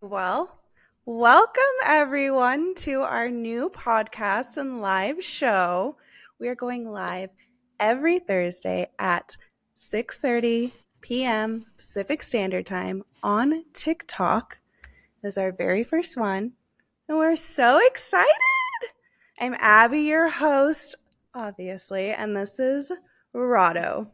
Well, welcome everyone to our new podcast and live show. We are going live every Thursday at 6:30 p.m. Pacific Standard Time on TikTok. This is our very first one, and we're so excited. I'm Abby, your host, obviously, and this is Rado.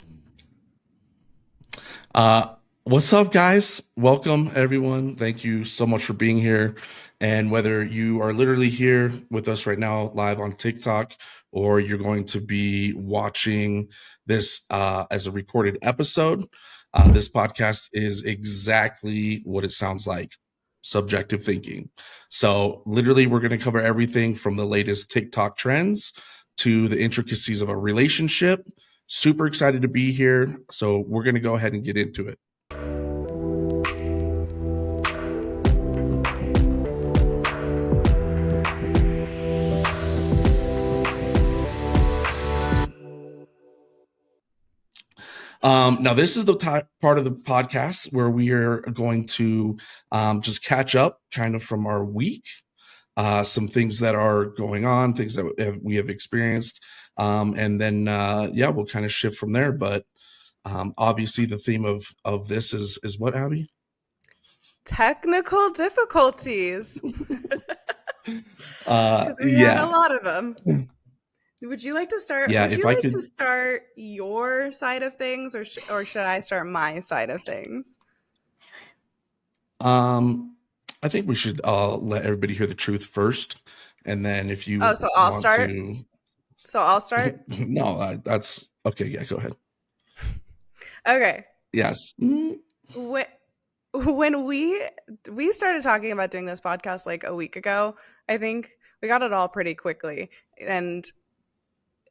What's up, guys? Welcome, everyone. Thank you so much for being here. And whether you are literally here with us right now, live on TikTok, or you're going to be watching this as a recorded episode, this podcast is exactly what it sounds like: subjective thinking. So, literally, we're going to cover everything from the latest TikTok trends to the intricacies of a relationship. Super excited to be here. So, we're going to go ahead and get into it. Now, this is the part of the podcast where we are going to just catch up kind of from our week, some things that are going on, things that we have experienced. And then, we'll kind of shift from there. But obviously, the theme of this is what, Abby? Technical difficulties. Because we had a Yeah. lot of them. Would you like to start? Yeah. Would If you I like to could, start your side of things, or should I start my side of things? um, I think we should let everybody hear the truth first. And then if Oh, you so I'll want start. to, So I'll start. no, that's okay. Yeah, go ahead. Okay. Yes. When when we started talking about doing this podcast like a week ago, I think we got it all pretty quickly. And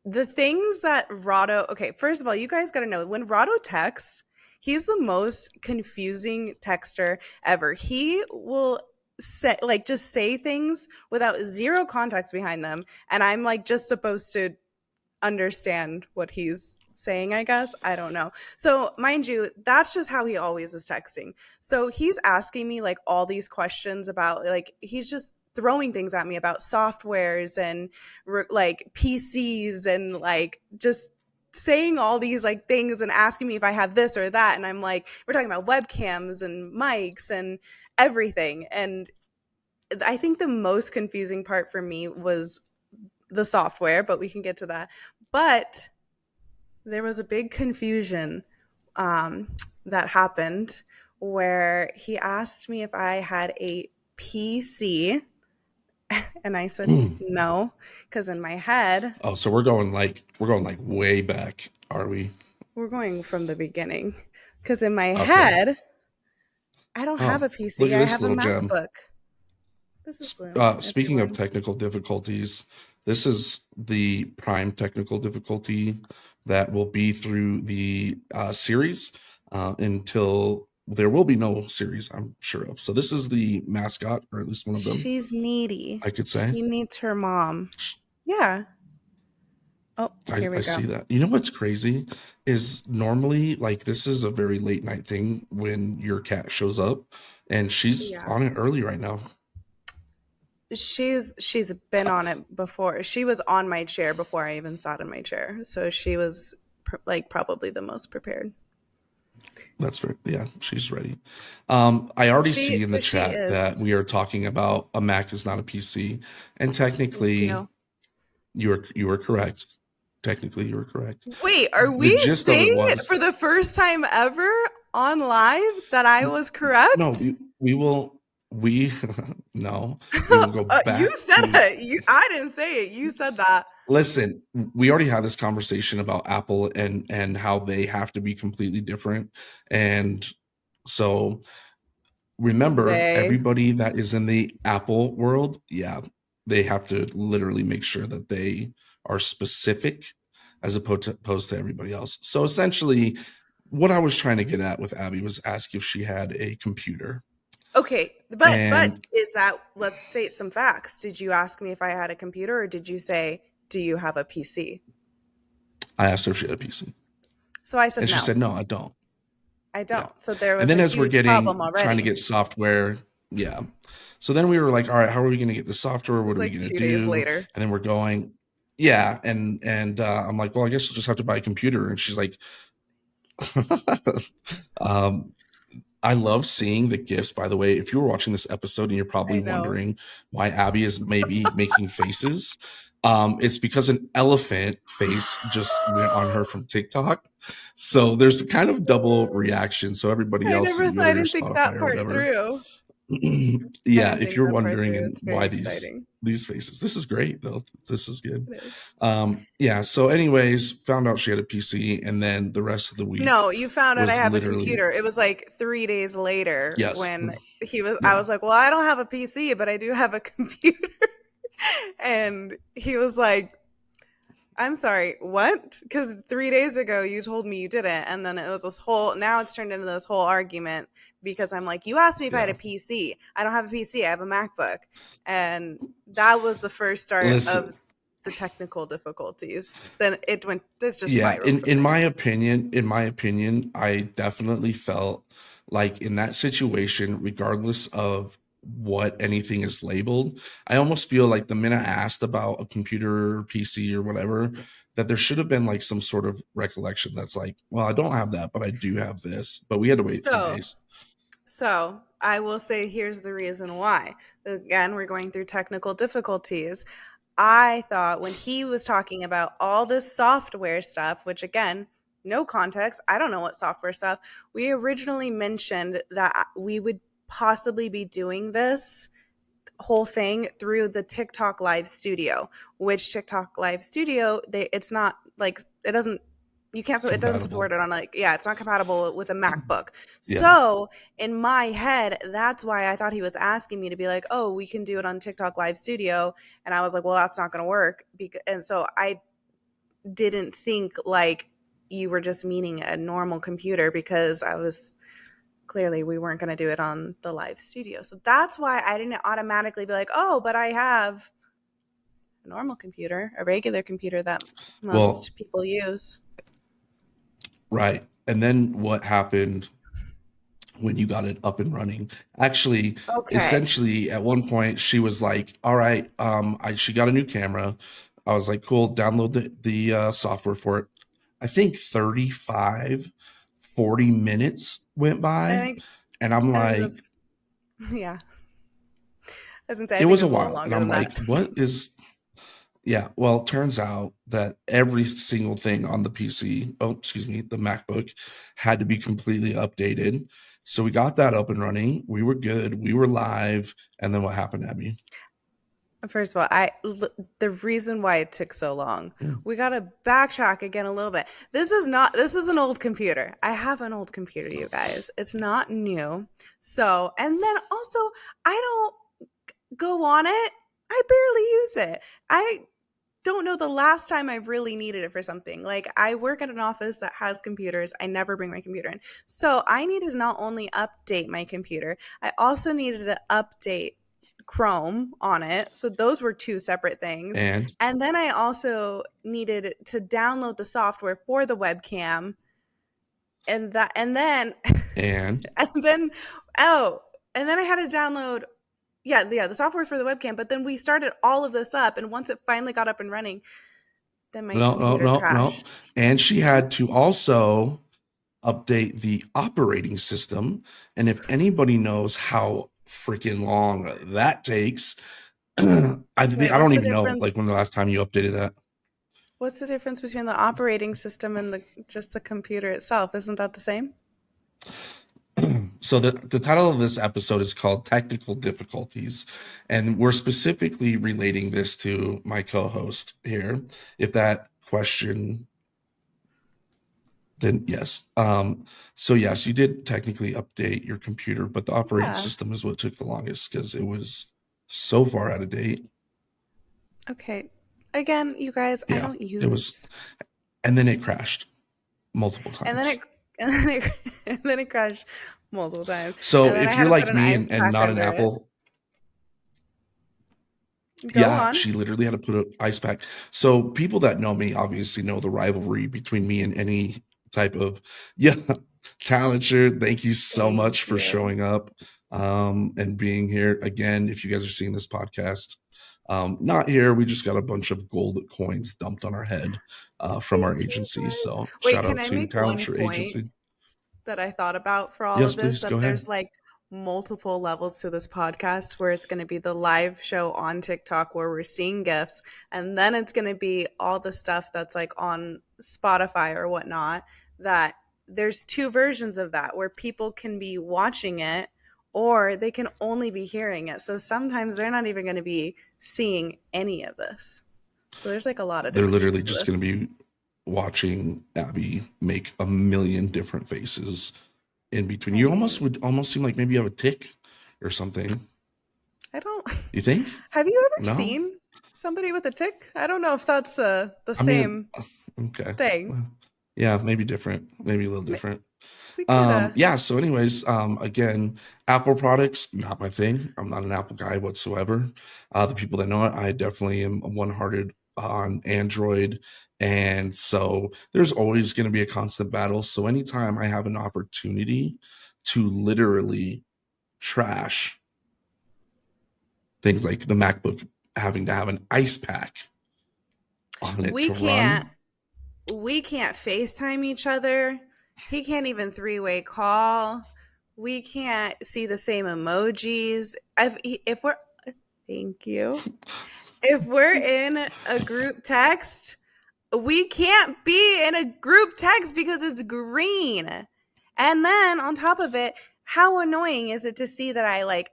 the things that Rado, okay, first of all, you guys got to know when Rado texts, he's the most confusing texter ever. He will say, like, just say things without zero context behind them. And I'm like, just supposed to understand what he's saying, I guess. I don't know. So, mind you, that's just how he always is texting. So, he's asking me like all these questions about, like, he's just throwing things at me about softwares and like PCs and like just saying all these like things and asking me if I have this or that. And I'm like, we're talking about webcams and mics and everything. And I think the most confusing part for me was the software, but we can get to that. But there was a big confusion um, that happened where he asked me if I had a PC, and I said no, because in my head, Oh, so we're going like way back, are we? we're going from the beginning. Because in my Okay. head, I don't have Oh, a look PC. at I this have a little gem. MacBook. This is Blue, Speaking of everyone. technical difficulties, this is the prime technical difficulty that will be through the series until there will be no series, I'm sure of. So this is the mascot, or at least one of them, She's needy. I could say. She needs her mom. Yeah. Oh, I, here we I go. see that. You know what's crazy is normally like this is a very late night thing when your cat shows up, and she's Yeah. on it early right now. She's been on it before. She was on my chair before I even sat in my chair. So she was like probably the most prepared. That's very, yeah, she's ready. I already see in the She chat that is. we are talking about a Mac is not a PC, and Thank technically you. you are correct. Technically, you are correct. Wait, are The we gist of it saying was for the first time ever on live that I was no, correct? we will we no, we will go You back said to it. I didn't say it. You said that. listen. We already had this conversation about Apple and how they have to be completely different, and so remember They. everybody that is in the Apple world, yeah, they have to literally make sure that they are specific as opposed to everybody else. So essentially, what I was trying to get at with Abby was ask if she had a computer. Okay, but And is that, let's state some facts. Did you ask me if I had a computer, or did you say, do you have a PC? I asked her if she had a PC. So I said And she no. said, no, I don't. I Yeah. don't. So there And was a then as we're huge problem getting trying to already. get software, Yeah. So then we were like, all right, how are we going to get the software? This What is are we like going to 2 days do? later. And then we're going, yeah. And I'm like, well, I guess we'll just have to buy a computer. And she's like, um, I love seeing the gifts, by the way. If you were watching this episode and you're probably I know. wondering why Abby is maybe making faces, it's because an elephant face just went on her from TikTok. So there's a kind of double reaction. So everybody else, if you go I to your didn't think Spotify that or part whatever, through. I yeah, didn't if think you're that part wondering through. and It's very why exciting. these faces, this is great though. This is good. It is. Yeah. So, anyways, found out she had a PC, and then the rest of the week No, you found out I was have a literally computer. It was like 3 days later yes, when I yeah. was like, well, I don't have a PC, but I do have a computer. And he was like, I'm sorry, what? Because 3 days ago you told me you didn't. And then it was now it's turned into this whole argument because I'm like, you asked me if I had Yeah. a PC. I don't have a PC. I have a MacBook. And that was the first start of Listen, the technical difficulties. Then it's just yeah, spiraled from in there. in my opinion, I definitely felt like in that situation, regardless of what anything is labeled, I almost feel like the minute I asked about a computer or PC or whatever, that there should have been like some sort of recollection that's like, well, I don't have that, but I do have this. But we had to wait three So, days. so I will say here's the reason why. Again, we're going through technical difficulties. I thought when he was talking about all this software stuff, which again, no context, I don't know what software stuff, we originally mentioned that we would possibly be doing this whole thing through the TikTok Live Studio, which TikTok Live Studio, it's not like it doesn't you can't so it doesn't Compatible. support it on it's not compatible with a MacBook. Yeah. So in my head, that's why I thought he was asking me to be like, oh, we can do it on TikTok Live Studio. And I was like, well, that's not going to work. And so I didn't think like you were just meaning a normal computer because I was clearly we weren't going to do it on the live studio. So that's why I didn't automatically be like, oh, but I have a normal computer, a regular computer that Well, most people use. right. And then what happened when you got it up and running? Actually, Okay. essentially at one point she was like, all right, she got a new camera. I was like, cool, download the software for it. I think 35, 40 minutes went I by, think and I'm I think it like, was yeah. I was gonna say I it think was it a was a little while. And longer I'm than like, that. what is yeah, well, it turns out that every single thing on the PC, oh, excuse me, the MacBook had to be completely updated. So we got that up and running. We were good. We were live. And then what happened, Abby? First of all, the reason why it took so long, Mm. we got to backtrack again a little bit. This is an old computer. I have an old computer, you guys. It's not new. So, and then also, I don't go on it. I barely use it. I don't know the last time I really needed it for something. Like, I work at an office that has computers. I never bring my computer in. So, I needed to not only update my computer, I also needed to update Chrome on it. So, those were two separate things. And, And then I also needed to download the software for the webcam and then and, and then oh, and then I had to download the software for the webcam, but then we started all of this up and once it finally got up and running, then my no, no, computer no, no. crashed. And she had to also update the operating system. And if anybody knows how freaking long that takes, Wait, I what's don't the even know difference? like when the last time you updated that. What's the difference between the operating system and the just the computer itself? Isn't that the same? So the title of this episode is called Technical Difficulties, and we're specifically relating this to my co-host here. If that question, then yes. So yes, you did technically update your computer, but the operating Yeah. system is what took the longest because it was so far out of date. Okay. Again, you guys, I Yeah, don't it was, use and then it crashed multiple and then times. it and then it and then it crashed multiple times. So And then I if had you're to put like an me ice and pack not an under it. Apple, Go yeah, on. she literally had to put an ice pack. So people that know me obviously know the rivalry between me and any type of yeah talent shirt. Thank you so Thank much for you. showing up. and being here again. If you guys are seeing this podcast, not here, we just got a bunch of gold coins dumped on our head from our Thank you agency. guys. So Wait, shout can out I to make Talents one for point Agency. that I thought about for all Yes, of this? please go That ahead. there's like multiple levels to this podcast where it's going to be the live show on TikTok where we're seeing gifts, and then it's going to be all the stuff that's like on Spotify or whatnot. That there's two versions of that where people can be watching it or they can only be hearing it. So sometimes they're not even going to be seeing any of this. So there's like a lot of They're literally dimensions to just this. going to be watching Abby make a million different faces in between. I You almost mean, would almost seem like maybe you have a tick or something. I don't. You think? Have you ever No? seen somebody with a tick? I don't know if that's the I mean, same okay. thing. Well, yeah, maybe different. Maybe a little different. We could Yeah, so anyways, again, Apple products, not my thing. I'm not an Apple guy whatsoever. The people that know it, I definitely am one-hearted on Android. And so there's always going to be a constant battle. So anytime I have an opportunity to literally trash things like the MacBook having to have an ice pack on it we to can't run, we can't FaceTime each other. He can't even three-way call. We can't see the same emojis. If we're thank you. If we're in a group text, we can't be in a group text because it's green. And then on top of it, how annoying is it to see that I like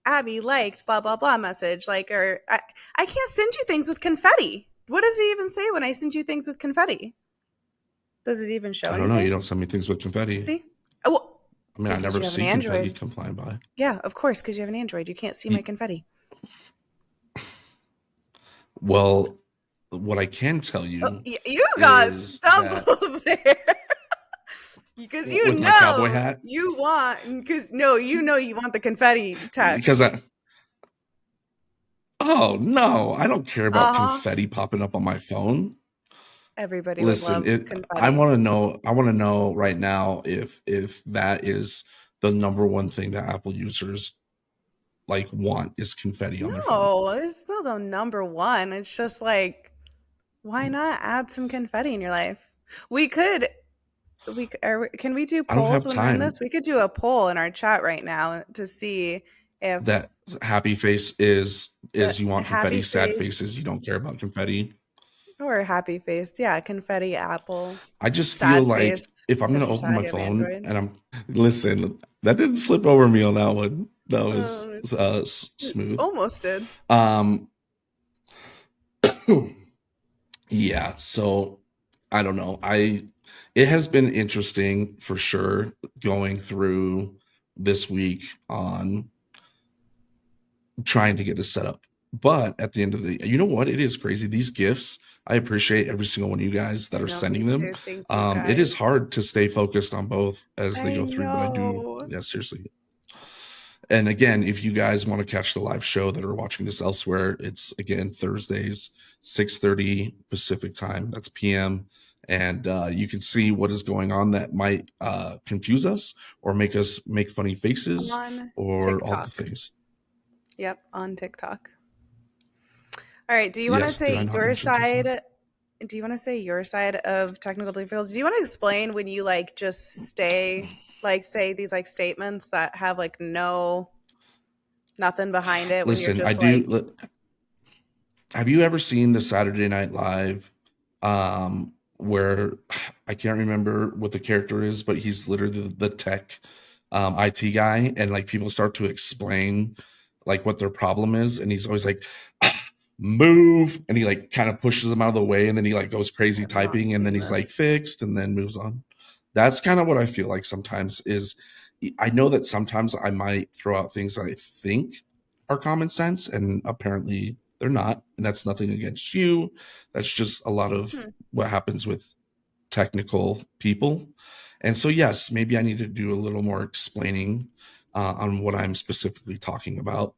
Abby liked blah blah blah message like or I can't send you things with confetti. What does it even say when I send you things with confetti? Does it even show I don't know. You anything? don't send me things with confetti. See? Oh, well, I mean, I because never you have an see confetti Android. come flying by. Yeah, of course, because you have an Android. You can't see my confetti. Well, what I can tell Oh, you you got is that stumbled there. Because with my cowboy hat, you want because no, you want the confetti because text. oh no, I don't care about Uh-huh. confetti popping up on my phone. Everybody would Listen, love I confetti. want to know. I want to know right now if that is the number one thing that Apple users like want is confetti on their phone. No, there's still the number one. It's just like, why not add some confetti in your life? We could can we do I don't polls have when we're in this? time. We could do a poll in our chat right now to see if That happy face the is you want happy confetti. Sad face face is you don't care about confetti. or happy face. Yeah, confetti apple. I just feel Sad like face if I'm because gonna you're open sad my you have phone Android. and I'm listen, that didn't slip over me on that one. That was Um, smooth. almost did. Um, yeah. So I don't know. It has been interesting for sure going through this week on trying to get this set up. But at the end of the day, you know what? It is crazy. These gifts, I appreciate every single one of you guys that I are know, me sending them. too. Thank you It guys. is hard to stay focused on both as they I go through, but I do, know. yeah, seriously. And again, if you guys want to catch the live show that are watching this elsewhere, it's again Thursdays, 6:30 Pacific time. That's PM. And you can see what is going on that might confuse us or make us make funny faces On or all the TikTok. things. Yep, on TikTok. All right. Do you want to Yes, did I say not your mention TikTok? side? Do you want to say your side of technical difficulties? Do you want to explain when you like just say these like statements that have like nothing behind it when you're Listen, I just do. like, Have you ever seen the Saturday Night Live where I can't remember what the character is, but he's literally the tech IT guy, and like people start to explain like what their problem is, and he's always like, move, and he like kind of pushes them out of the way, and then he like goes crazy I've not typing, and then seen he's like this. fixed, and then moves on. That's kind of what I feel like sometimes is I know that sometimes I might throw out things that I think are common sense, and apparently they're not. And that's nothing against you. That's just a lot of Hmm. what happens with technical people. And so, yes, maybe I need to do a little more explaining on what I'm specifically talking about.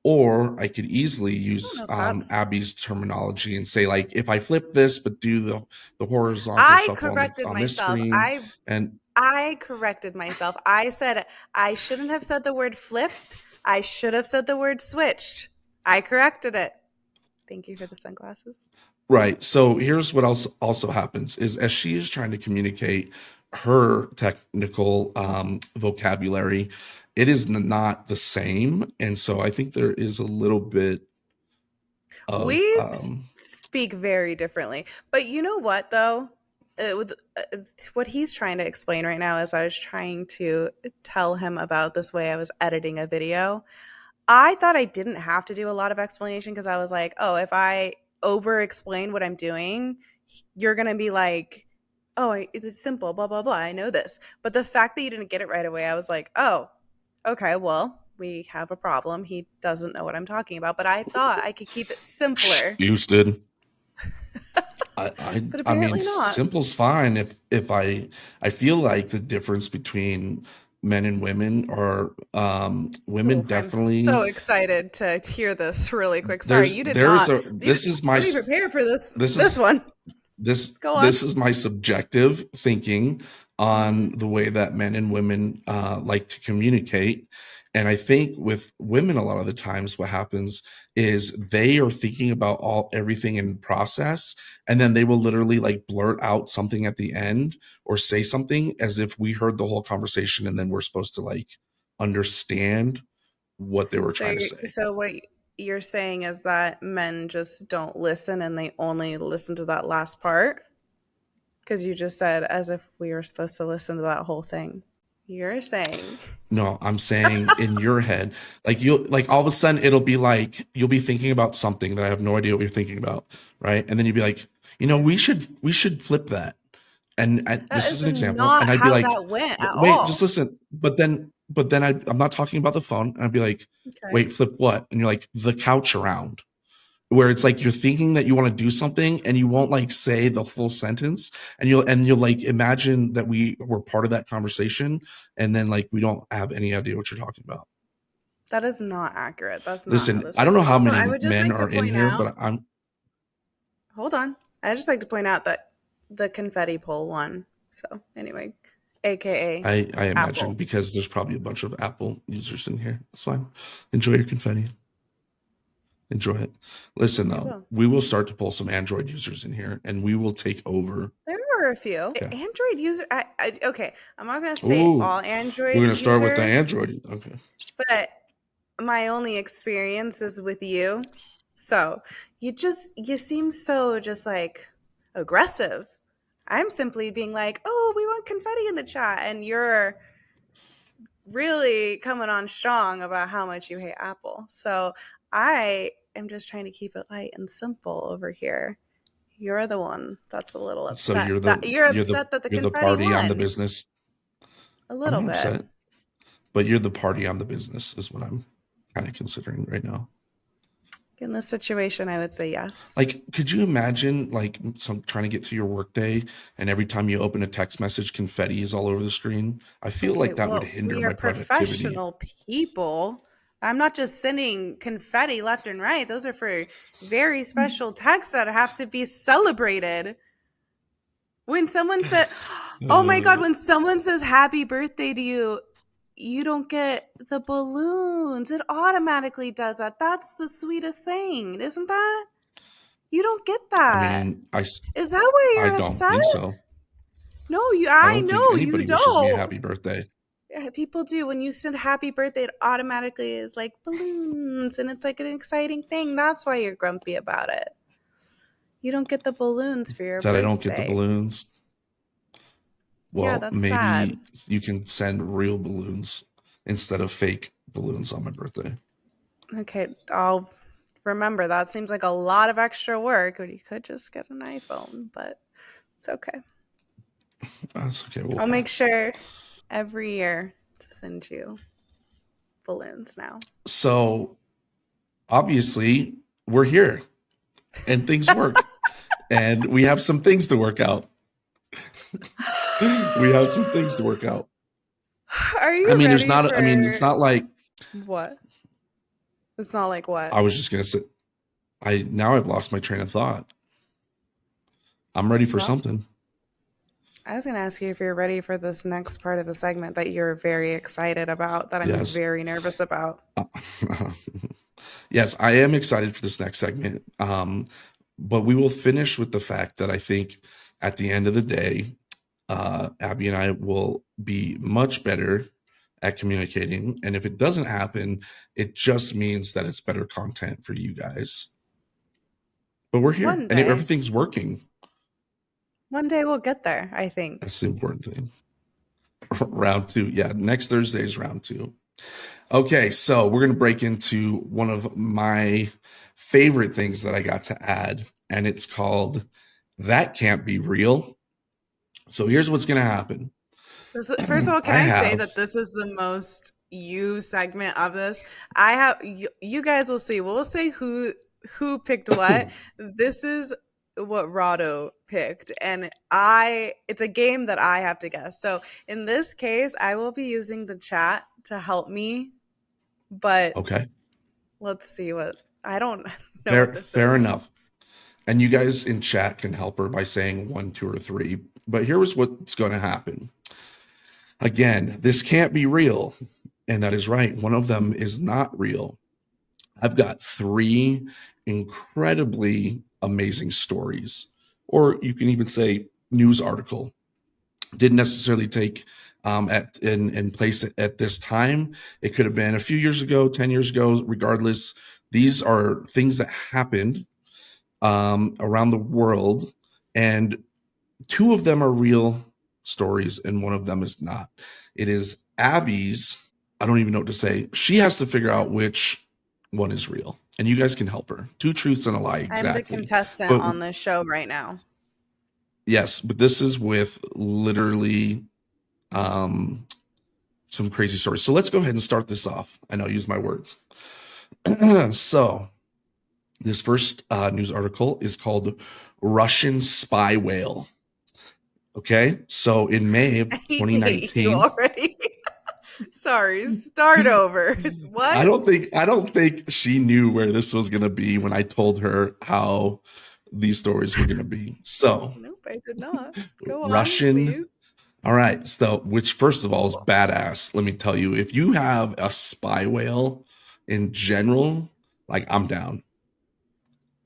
Or I could easily I don't use know if that's. Abby's terminology and say, like, if I flip this, but do the horizontal I shuffle corrected on this myself. screen, and I corrected myself. I said I shouldn't have said the word flipped. I should have said the word switched. I corrected it. Thank you for the sunglasses. Right. So here's what else also happens is as she is trying to communicate her technical vocabulary, it is not the same. And so I think there is a little bit of We speak very differently. But you know what, though? With what he's trying to explain right now is I was trying to tell him about this way I was editing a video. I thought I didn't have to do a lot of explanation because I was like, oh, if I over explain what I'm doing, you're going to be like, oh, it's simple, blah, blah, blah. I know this. But the fact that you didn't get it right away, I was like, oh, okay, well, we have a problem. He doesn't know what I'm talking about. But I thought I could keep it simpler. Houston. But I mean, apparently not. simple's fine if I feel like the difference between men and women are women Oh, I'm so definitely excited to hear this really quick. Sorry, you did there's not. a You this did is not be prepared for this this this is one. this Go on. this is my subjective thinking on the way that men and women like to communicate. And I think with women, a lot of the times what happens is they are thinking about everything in process, and then they will literally like blurt out something at the end or say something as if we heard the whole conversation, and then we're supposed to like understand what they were trying to say. So what you're saying is that men just don't listen and they only listen to that last part? Because you just said as if we were supposed to listen to that whole thing. You're saying. No, I'm saying in your head, like you'll like all of a sudden it'll be like you'll be thinking about something that I have no idea what you're thinking about, right? And then you'd be like, we should flip that. And That this is is an example. not And I'd be how like, that went at wait, just all. listen. But then I'm not talking about the phone. And I'd be like, Okay. wait, flip what? And you're like, the couch around, where it's like you're thinking that you want to do something and you won't like say the full sentence, and you'll like imagine that we were part of that conversation, and then like we don't have any idea what you're talking about. That is not accurate. That's not how Listen, this I don't works. know And how also, I many would just men like to are in point here, out, but I'm hold on. I'd just like to point out that the confetti poll won. So, anyway, AKA I imagine Apple. because there's probably a bunch of Apple users in here. That's fine. Enjoy your confetti. Enjoy it. Listen I though, will. we will start to pull some Android users in here, and we will take over. There were a few. Okay. Android user. Okay, I'm not going to say Ooh, all we're Android gonna start with the users, Android. Okay. but my only experience is with you. So you seem so just like aggressive. I'm simply being like, oh, we want confetti in the chat. And you're really coming on strong about how much you hate Apple. So I am just trying to keep it light and simple over here. You're the one that's a little So upset. That you're upset that the you're the confetti party on the won. business. A I'm little not bit. upset, but you're the party on the business is what I'm kind of considering right now. In this situation, I would say yes. Like, could you imagine like some trying to get through your workday, and every time you open a text message, confetti is all over the screen? I feel Okay, like that would well, hinder we are my productivity. professional people. I'm not just sending confetti left and right. Those are for very special texts that have to be celebrated. When someone said, oh my God, Uh, when someone says happy birthday to you, you don't get the balloons. It automatically does that. That's the sweetest thing, isn't that? You don't get I that. mean, Is that why I you're don't upset? think so. No, I I don't think know you anybody wishes me a don't. happy birthday. Yeah, people do. When you send happy birthday, it automatically is like balloons and it's like an exciting thing. That's why you're grumpy about it. You don't get the balloons for your That I don't get the birthday. balloons. Yeah, Well, that's sad. maybe you can send real balloons instead of fake balloons on my birthday. Okay, I'll remember that. Seems like a lot of extra work when you could just get an iPhone, but it's okay. That's okay. We'll I'll make pass. sure every year to send you balloons now. So obviously, we're here and things work, and we have some things to work out. We have some things to work out. Are I you mean, ready I mean, it's for not like what? It's not like what? I was just gonna say. Now I've lost my train of thought. I'm ready for Well, something. I was going to ask you if you're ready for this next part of the segment that you're very excited about, that I'm Yes. very nervous about. Yes, I am excited for this next segment. But we will finish with the fact that I think at the end of the day, Abby and I will be much better at communicating. And if it doesn't happen, it just means that it's better content for you guys. But we're here One and day. everything's working. One day we'll get there, I think. That's the important thing. Round two. Yeah, next Thursday is round two. Okay, so we're going to break into one of my favorite things that I got to add, and it's called That Can't Be Real. So here's what's going to happen. First of all, can I I say have, that this is the most you segment of this? I have you guys will see. We'll say who picked what. This is what Rado picked, and I it's a game that I have to guess. So in this case, I will be using the chat to help me, but okay, let's see what I don't know what this fair is. enough. And you guys in chat can help her by saying 1, 2, or 3. But here's what's going to happen. Again, this can't be real. And that is right. One of them is not real. I've got 3 incredibly amazing stories, or you can even say news article. Didn't necessarily take in place at this time. It could have been a few years ago, 10 years ago. Regardless, these are things that happened around the world, and 2 of them are real stories, and 1 of them is not. It is Abby's. I don't even know what to say. She has to figure out which one is real, and you guys can help her. 2 truths and a lie, I'm the exactly. contestant But on this show right now. yes, but this is with literally um, some crazy stories. So let's go ahead and start this off. I know, use my words. So this first news article is called Russian Spy Whale. Okay, so in May of I hate you 2019, already. Sorry, start over. I What? don't think she knew where this was going to be when I told her how these stories were going to be. So, Nope, I did not. Go on, Russian. please. All right, so which first of all is badass. Let me tell you, if you have a spy whale in general, like I'm down.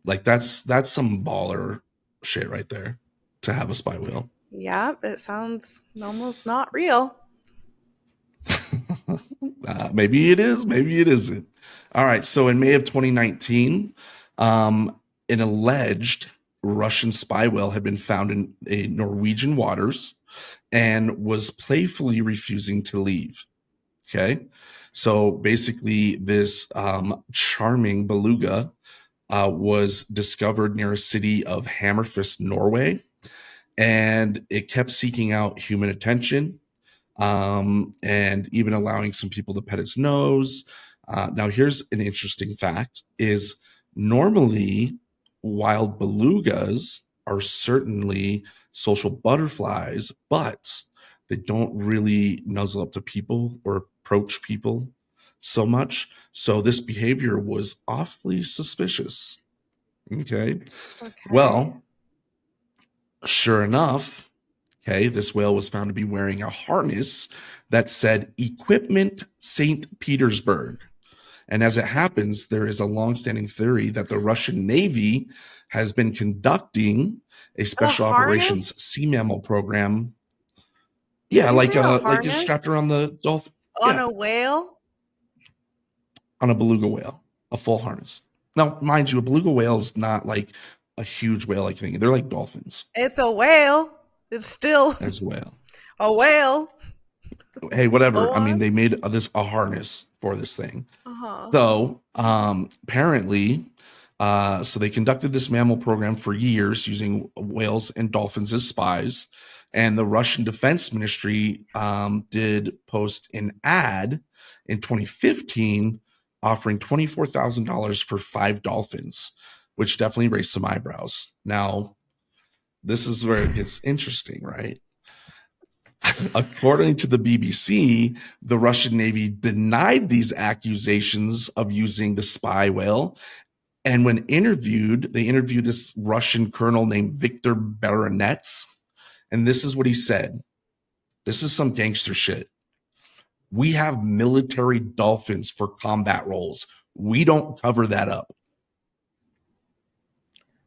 Like that's some baller shit right there to have a spy whale. Yep, it sounds almost not real. Maybe it is, maybe it isn't. All right. So in May of 2019, an alleged Russian spy whale had been found in a Norwegian waters and was playfully refusing to leave. Okay. So basically, this charming beluga was discovered near a city of Hammerfest, Norway, and it kept seeking out human attention and even allowing some people to pet its nose. Now, here's an interesting fact: is normally wild belugas are certainly social butterflies, but they don't really nuzzle up to people or approach people so much. So this behavior was awfully suspicious. Okay. Okay. Well, sure enough, okay, this whale was found to be wearing a harness that said Equipment St. Petersburg. And as it happens, there is a longstanding theory that the Russian Navy has been conducting a A special operations harness? sea mammal program. Did Yeah, you say a like it's harness strapped around the dolphin. on Yeah, a whale? on a beluga whale, a full harness. Now, mind you, a beluga whale is not like a huge whale like thing. They're like dolphins It's a whale. It's still as whale. a whale. Hey, Go whatever. I mean, on. they made this a harness for this thing. Uh-huh. So apparently, so they conducted this mammal program for years using whales and dolphins as spies. And the Russian Defense Ministry did post an ad in 2015 offering $24,000 for 5 dolphins, which definitely raised some eyebrows. Now, this is where it gets interesting, right? According to the BBC, the Russian Navy denied these accusations of using the spy whale. And when interviewed, they interviewed this Russian colonel named Viktor Baronets. And this is what he said. This is some gangster shit. We have military dolphins for combat roles. We don't cover that up.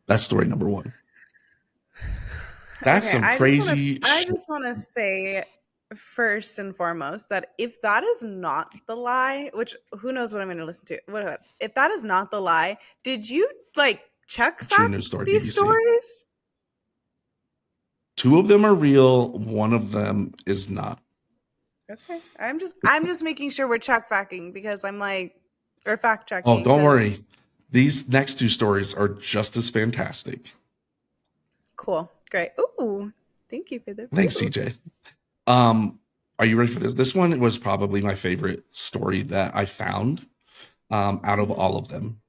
That's story number one. That's some crazy I shit. just want to say first and foremost that if that is not the lie, which who knows what I'm going to listen to, what if that is not the lie, did you like check True fact News Story, these BBC. stories? 2 of them are real. 1 of them is not. Okay, I'm just making sure we're check facting because I'm like, or fact checking. Oh, don't worry. These next 2 stories are just as fantastic. Cool, great. Ooh, thank you for the. Thanks, CJ. Are you ready for this? This one was probably my favorite story that I found out of all of them.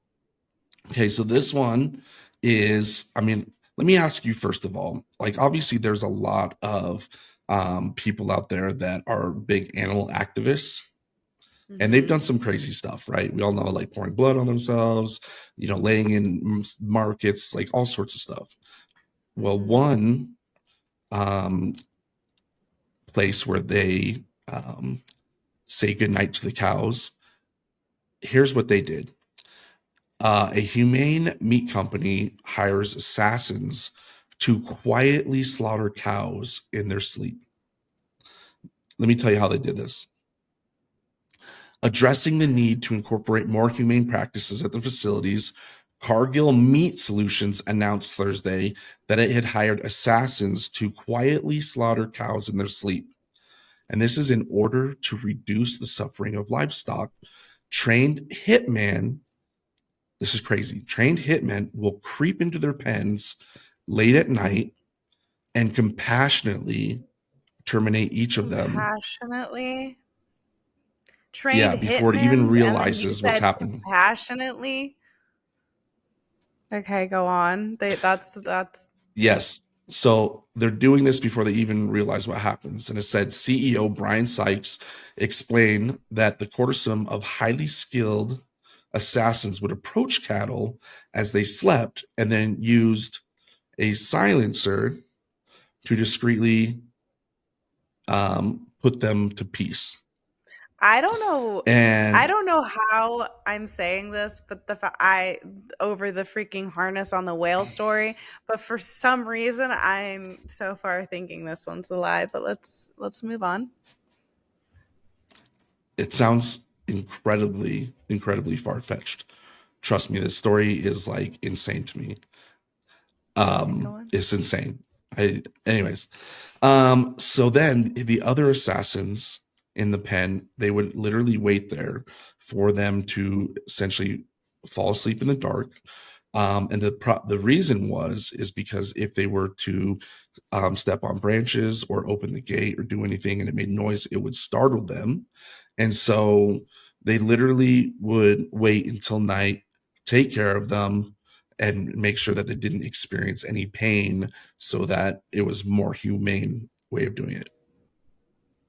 Okay, so this one is, I mean, let me ask you first of all, like obviously there's a lot of people out there that are big animal activists. And they've done some crazy stuff, right? We all know, like pouring blood on themselves, laying in markets, like all sorts of stuff. Well, one place where they say goodnight to the cows, here's what they did. A humane meat company hires assassins to quietly slaughter cows in their sleep. Let me tell you how they did this. Addressing the need to incorporate more humane practices at the facilities, Cargill Meat Solutions announced Thursday that it had hired assassins to quietly slaughter cows in their sleep. And this is in order to reduce the suffering of livestock. Trained hitmen, this is crazy, trained hitmen will creep into their pens late at night and compassionately terminate each of them. Compassionately? Trained before it even hitmens, and then you realizes what's said happening. compassionately? Okay, go on. That's Yes. So they're doing this before they even realize what happens. And it said CEO Brian Sykes explained that the quartersome of highly skilled assassins would approach cattle as they slept and then used a silencer to discreetly put them to peace. I don't know. And I don't know how I'm saying this, but I over the freaking harness on the whale story, but for some reason I'm so far thinking this one's a lie, but let's move on. It sounds incredibly far-fetched. Trust me, this story is like insane to me. It's insane. Anyways, so then the other assassins in the pen, they would literally wait there for them to essentially fall asleep in the dark. And the reason is because if they were to step on branches or open the gate or do anything and it made noise, it would startle them. And so they literally would wait until night, take care of them, and make sure that they didn't experience any pain so that it was a more humane way of doing it.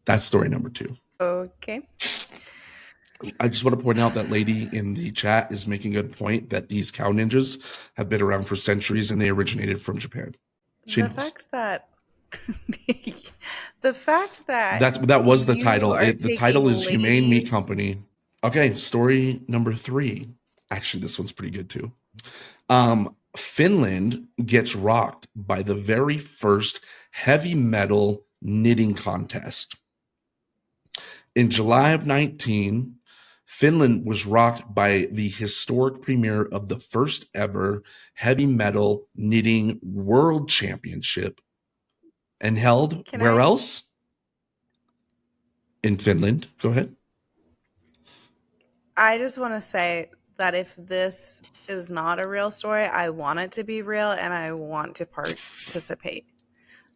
That's story number 2. Okay. I just want to point out that lady in the chat is making a good point that these cow ninjas have been around for centuries and they originated from Japan. The fact that that was the title. The title is Humane Meat Company. Okay, story number 3. Actually, this one's pretty good too. Finland gets rocked by the very first heavy metal knitting contest. In July of 19, Finland was rocked by the historic premiere of the first ever heavy metal knitting world championship, and held where else? In Finland. Go ahead. I just want to say that if this is not a real story, I want it to be real and I want to participate.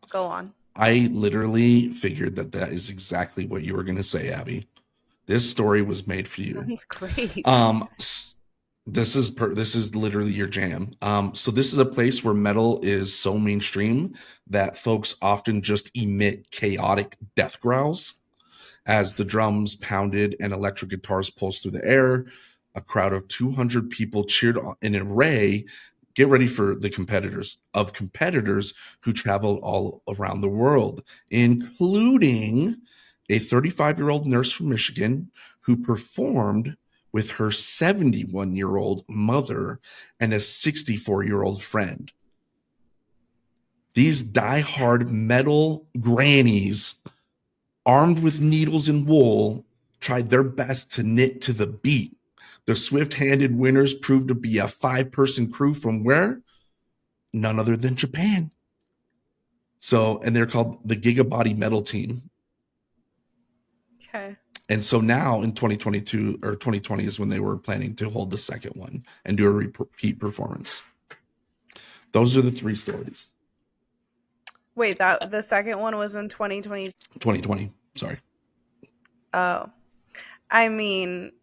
Go on. I literally figured that is exactly what you were going to say, Abby. This story was made for you. That's great. This is literally your jam. So this is a place where metal is so mainstream that folks often just emit chaotic death growls as the drums pounded and electric guitars pulsed through the air. A crowd of 200 people cheered in an array get ready for the competitors who traveled all around the world, including a 35-year-old nurse from Michigan who performed with her 71-year-old mother and a 64-year-old friend. These die-hard metal grannies, armed with needles and wool, tried their best to knit to the beat. The swift-handed winners proved to be a 5-person crew from where? None other than Japan. So, and they're called the Gigabody Metal Team. Okay. And so now in 2022 or 2020 is when they were planning to hold the second one and do a repeat performance. Those are the 3 stories. Wait, that the second one was in 2020. 2020. Sorry. Oh, I mean,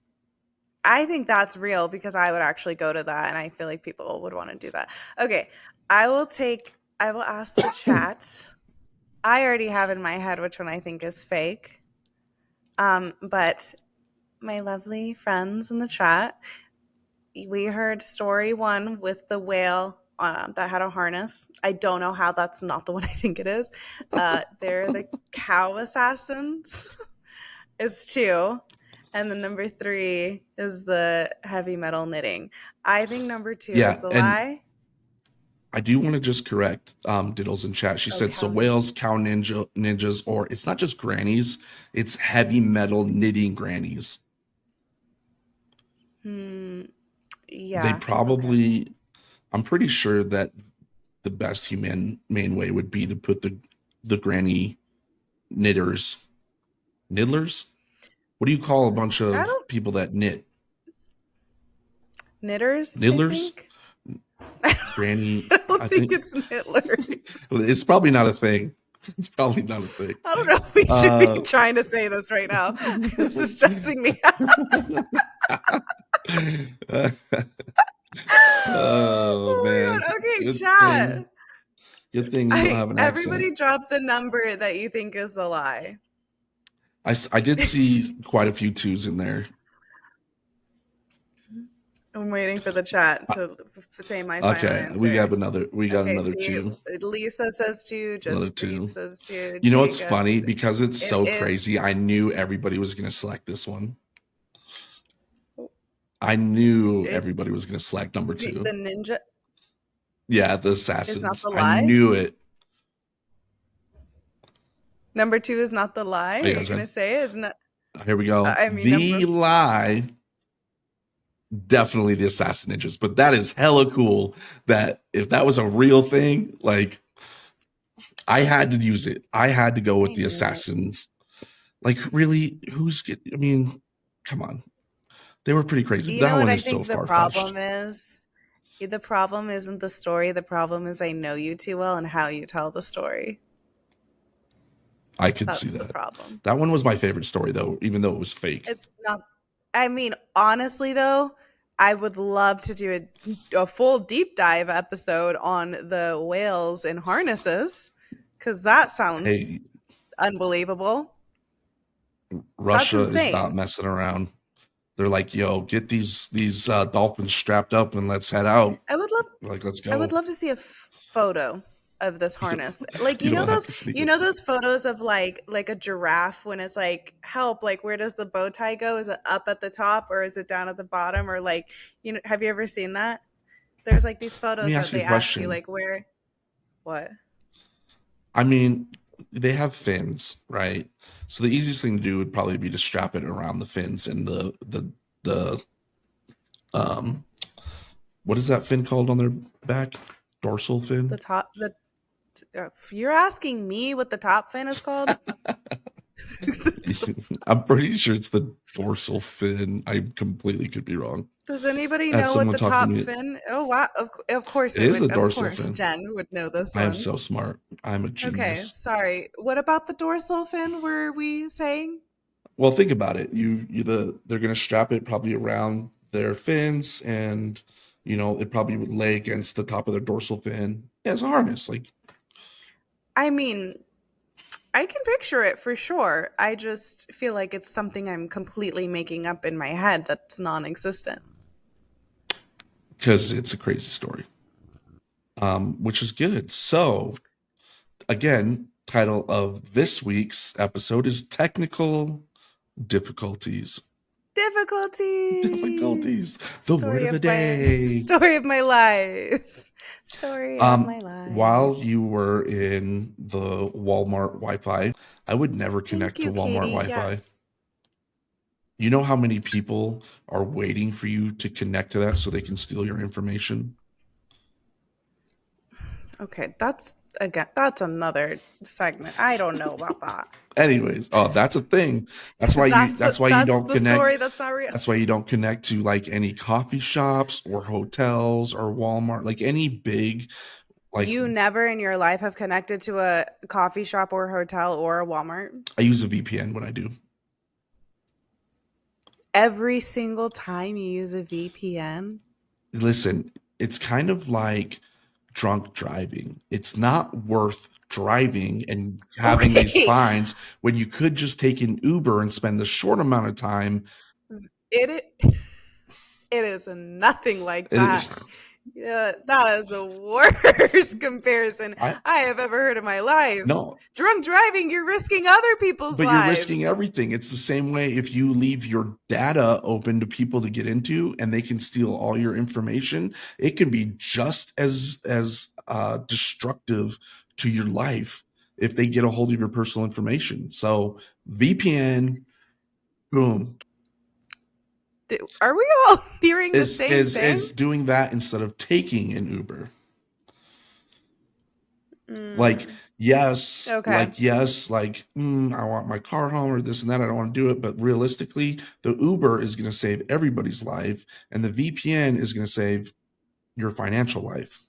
I think that's real because I would actually go to that, and I feel like people would want to do that. Okay, I will ask the chat. I already have in my head which one I think is fake. But my lovely friends in the chat, we heard story 1 with the whale that had a harness. I don't know how that's not the one I think it is. They're the cow assassins is 2. And the number 3 is the heavy metal knitting. I think number 2 is the lie. I do want to just correct Diddles in chat. She said, so whales, cow ninjas, or it's not just grannies, it's heavy metal knitting grannies. Yeah. They probably, I'm pretty sure that the best humane way would be to put the granny kniddlers. What do you call a bunch of people that knit? Knitters? Niddlers? Granny. I think it's knittlers. It's probably not a thing. It's probably not a thing. I don't know if we should be trying to say this right now. This is stressing me out. Oh man. Okay, chat. Good thing you don't have an accent. Everybody drop the number that you think is a lie. I did see quite a few 2s in there. I'm waiting for the chat to say my final answer. We got another 2. Lisa says 2. Just 2 says 2. You know what's funny? Because it's so crazy, I knew everybody was going to select this one. I knew everybody was going to select number 2. The ninja? Yeah, the assassins. Is not the lie? I knew it. Number 2 is not the lie? You're going to say it? Isn't it? Here we go. The lie... Definitely the assassin ninjas, but that is hella cool that if that was a real thing, like I had to use it. I had to go with the assassins. Like really, I mean, come on. They were pretty crazy. That one is so far-fetched. The problem isn't the story. The problem is I know you too well and how you tell the story. I could see that. That's the problem. That one was my favorite story though, even though it was fake. It's not. I mean, honestly, though, I would love to do a full deep dive episode on the whales in harnesses because that sounds unbelievable. Russia is not messing around. They're like, yo, get these dolphins strapped up and let's head out. Let's go. I would love to see a photo of this harness. Like you know those photos of like a giraffe when it's like, help, like where does the bow tie go? Is it up at the top or is it down at the bottom? Or like, you know, have you ever seen that? There's like these photos that they ask you like where what? I mean, they have fins, right? So the easiest thing to do would probably be to strap it around the fins and the what is that fin called on their back? Dorsal fin? You're asking me what the top fin is called? I'm pretty sure it's the dorsal fin. I completely could be wrong. Does anybody know what the top fin? Oh wow! Of course it is the dorsal fin. Jen would know this one. I am so smart. I'm a genius. Okay, sorry. What about the dorsal fin? Were we saying? Well, think about it. They're going to strap it probably around their fins, and you know it probably would lay against the top of their dorsal fin as a harness, like. I mean, I can picture it for sure. I just feel like it's something I'm completely making up in my head that's non-existent. Because it's a crazy story. which is good. So, again, title of this week's episode is Technical Difficulties. Difficulties. Difficulties. The word Story of the of my day. story of my life. Story of my life. While you were in the Walmart Wi-Fi, I would never Thank connect to you, Walmart Katie. Yeah. Wi-Fi. You know how many people are waiting for you to connect to that so they can steal your information? Okay, that's another segment. I don't know about that. Anyways, oh, that's a thing. That's why Cuz you that's why you that's don't the connect. story that's not real. That's why you don't connect to like any coffee shops or hotels or Walmart, like any big like You never in your life have connected to a coffee shop or hotel or a Walmart? I use a VPN when I do. Every single time you use a VPN? Listen, it's kind of like drunk driving. It's not worth driving and having these Okay. fines when you could just take an Uber and spend the short amount of time. It it is nothing like It that. is, Yeah, that is the worst comparison I I have ever heard in my life. no, Drunk driving, you're risking other people's but you're risking lives. everything. It's the same way if you leave your data open to people to get into and they can steal all your information, it can be just as destructive to your life if they get a hold of your personal information. So VPN, boom, Are we all hearing the is same is thing? is doing that instead of taking an Uber. Like Mm, yes, okay. I want my car home or this and that. I don't want to do it, but realistically, the Uber is going to save everybody's life, and the VPN is going to save your financial life.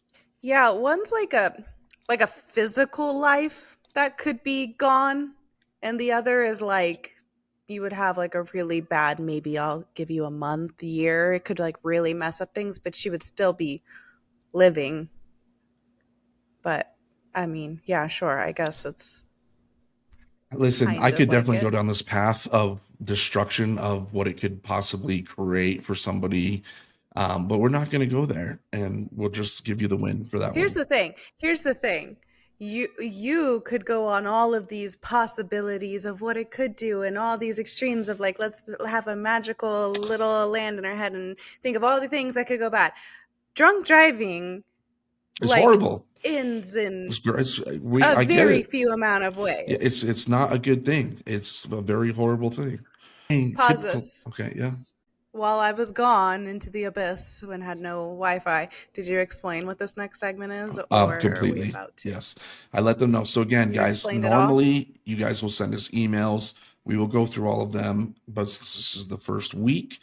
Yeah, one's like a physical life that could be gone, and the other is like you would have like a really bad, maybe I'll give you a month, year. It could like really mess up things, but she would still be living. But I mean, yeah, sure. I guess it's Listen, I kind of could like definitely go it. down this path of destruction of what it could possibly create for somebody, but we're not going to go there, and we'll just give you the win for that Here's one. the thing. Here's the thing. You could go on all of these possibilities of what it could do and all these extremes of like let's have a magical little land in our head and think of all the things that could go bad. Drunk driving It's like horrible. ends in We a I get very it. few amount of Yeah, ways. it's not a good thing. It's a very horrible thing. Hey, Pause typical. this. Okay, yeah. While I was gone into the abyss and had no Wi-Fi, did you explain what this next segment is, or are we Completely. about to? Yes. I let them know. So again, You guys, explained it all. normally you guys will send us emails. We will go through all of them, but this is the first week.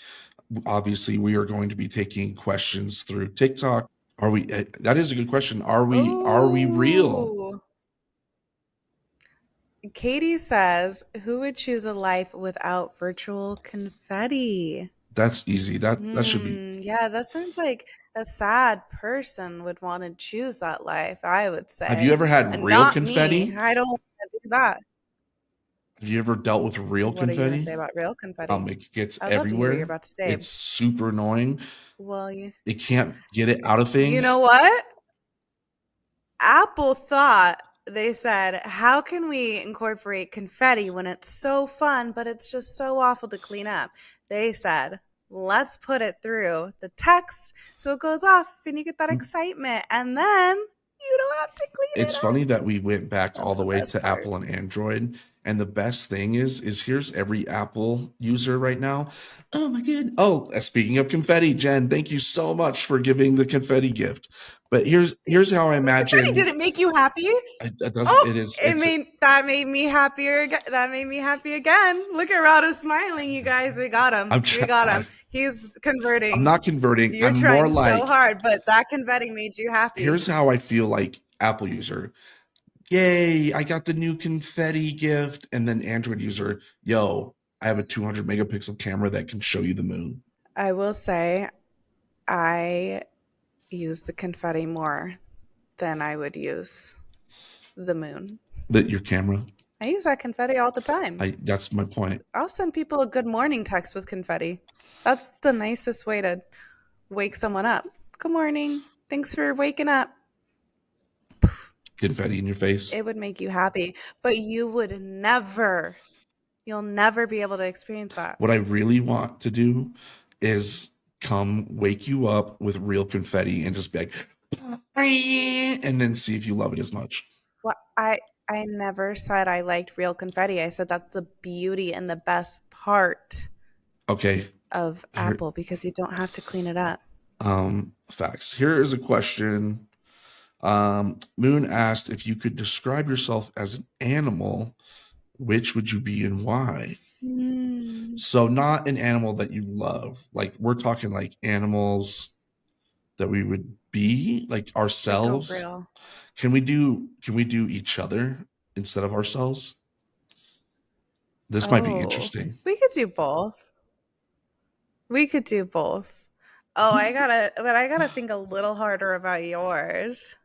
Obviously, we are going to be taking questions through TikTok. Are we that is a good question. Are we real? Oh, Katie says, "Who would choose a life without virtual confetti?" That's easy. That should be. Yeah, that sounds like a sad person would want to choose that life, I would Have you say. ever had And real not me. confetti? I don't want to do that. Have you ever dealt with real What are you going to confetti? say about real confetti? It gets I would love to hear what you're everywhere. about to say. It's super annoying. Well, It can't get it out of you know things. what? Apple thought they said, "How can we incorporate confetti when it's so fun, but it's just so awful to clean up?" They said, "Let's put it through the text so it goes off and you get that excitement, and then you don't have to clean it It's funny up." that we went back all That's the the way best to part. Apple and Android. And the best thing is here's every Apple user right now. Oh my god. Oh, speaking of confetti, Jen, thank you so much for giving the confetti gift. But here's how I The confetti imagine didn't make you happy. it doesn't Oh, it is it it's made that made me happier. That made me happy again. Look at Rado smiling, you guys. We got him. I'm We try- got him. He's I'm converting. not converting. You're I'm more trying so like hard, but that confetti made you happy. here's how I feel like Apple user. Yay, I got the new confetti gift. And then Android user, yo, I have a 200 megapixel camera that can show you the moon. I will say I use the confetti more than I would use the moon. That your camera. I use that confetti all the time. That's my point. I'll send people a good morning text with confetti. That's the nicest way to wake someone up. Good morning. Thanks for waking up. confetti in your face. It would make you happy, but you'll never be able to experience that. What I really want to do is come wake you up with real confetti and just be like, and then see if you love it as much. Well, I never said I liked real confetti. I said that's the beauty and the best part Okay. of Here, Apple because you don't have to clean it up. facts. Here is a question. Moon asked if you could describe yourself as an animal, which would you be and why? So not an animal that you love. Like we're talking like animals that we would be, like ourselves. Like real. Can we do each other instead of ourselves? This might be interesting. We could do both. We could do both. Oh, I gotta think a little harder about yours.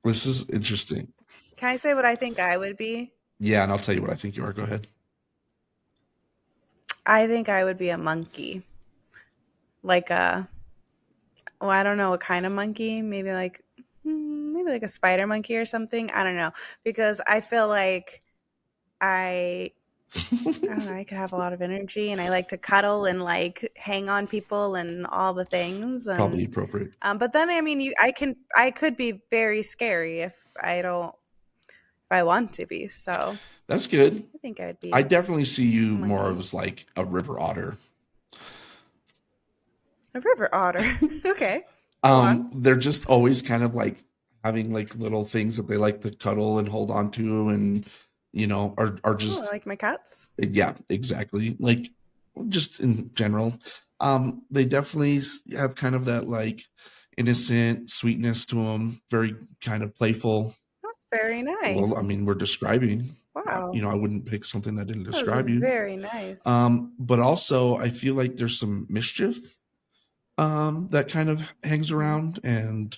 This is interesting. Can I say what I think I would be? Yeah, and I'll tell you what I think you are. Go ahead. I think I would be a monkey. Like I don't know what kind of monkey. Maybe like a spider monkey or something. I don't know. Because I feel like I don't know, I could have a lot of energy and I like to cuddle and like hang on people and all the things. And, Probably appropriate. But then I mean, I could be very scary if I want to be. So that's good. I think I would be. I definitely see you more as like a river otter. A river otter. Okay. They're just always kind of like having like little things that they like to cuddle and hold on to, and are just like my cats. Yeah, exactly. Like just in general, they definitely have kind of that like innocent sweetness to them, very kind of playful. That's very nice. Well, I mean, we're describing. Wow. I wouldn't pick something that didn't describe you. Very nice. But also I feel like there's some mischief that kind of hangs around and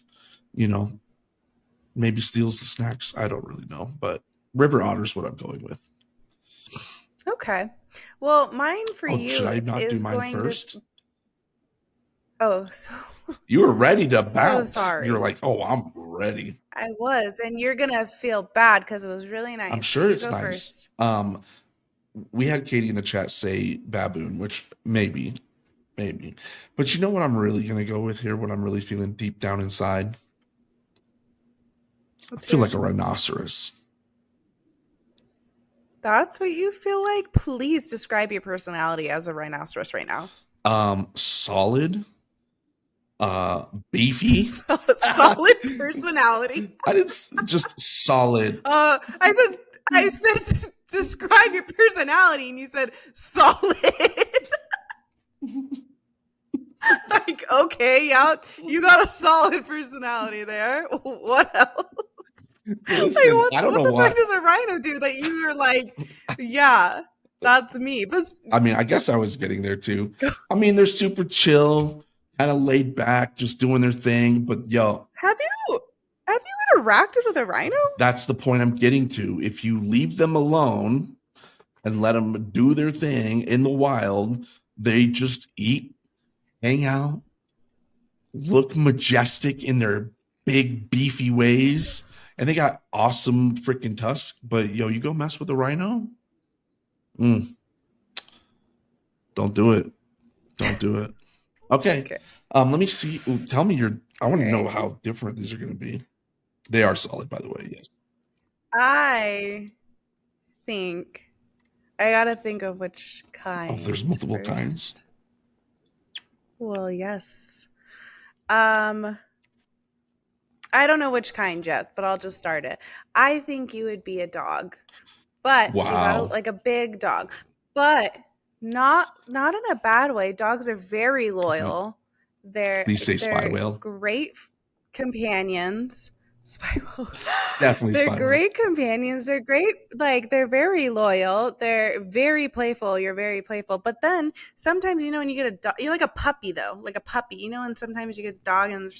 maybe steals the snacks. I don't really know, but river otter's what I'm going with. Okay. Well, mine for you should I not do mine first? So you were ready to bounce. So sorry. You were like, "Oh, I'm ready." I was, and you're gonna feel bad because it was really nice. I'm sure it's nice. First. We had Katie in the chat say baboon, which maybe, but you know what I'm really gonna go with here? What I'm really feeling deep down inside. I feel like a rhinoceros. That's what you feel like? Please describe your personality as a rhinoceros right now. Solid. Beefy. Solid personality. I didn't just solid. I said describe your personality, and you said solid. Like, okay, yeah, you got a solid personality there. What else? Listen, like, I don't know what the fuck does a rhino do that you were like, yeah, that's me? But I mean, I guess I was getting there too. I mean, they're super chill, kind of laid back, just doing their thing. But have you interacted with a rhino? That's the point I'm getting to. If you leave them alone and let them do their thing in the wild, they just eat, hang out, look majestic in their big beefy ways. And they got awesome freaking tusks, but you go mess with a rhino? Don't do it. Don't do it. Okay. Let me see. Ooh, tell me I want to know how different these are going to be. They are solid, by the way. Yes. I think I got to think of which kind. Oh, there's multiple kinds. Well, yes. I don't know which kind yet, but I'll just start it. I think you would be a dog, but you gotta, like a big dog, but not in a bad way. Dogs are very loyal. Please say spy whale. Great companions. Spy whale. Definitely they're spy great whale. Companions. They're great. Like, they're very loyal. They're very playful. You're very playful. But then sometimes, when you get a dog, you're like a puppy though, like a puppy, and sometimes you get a dog and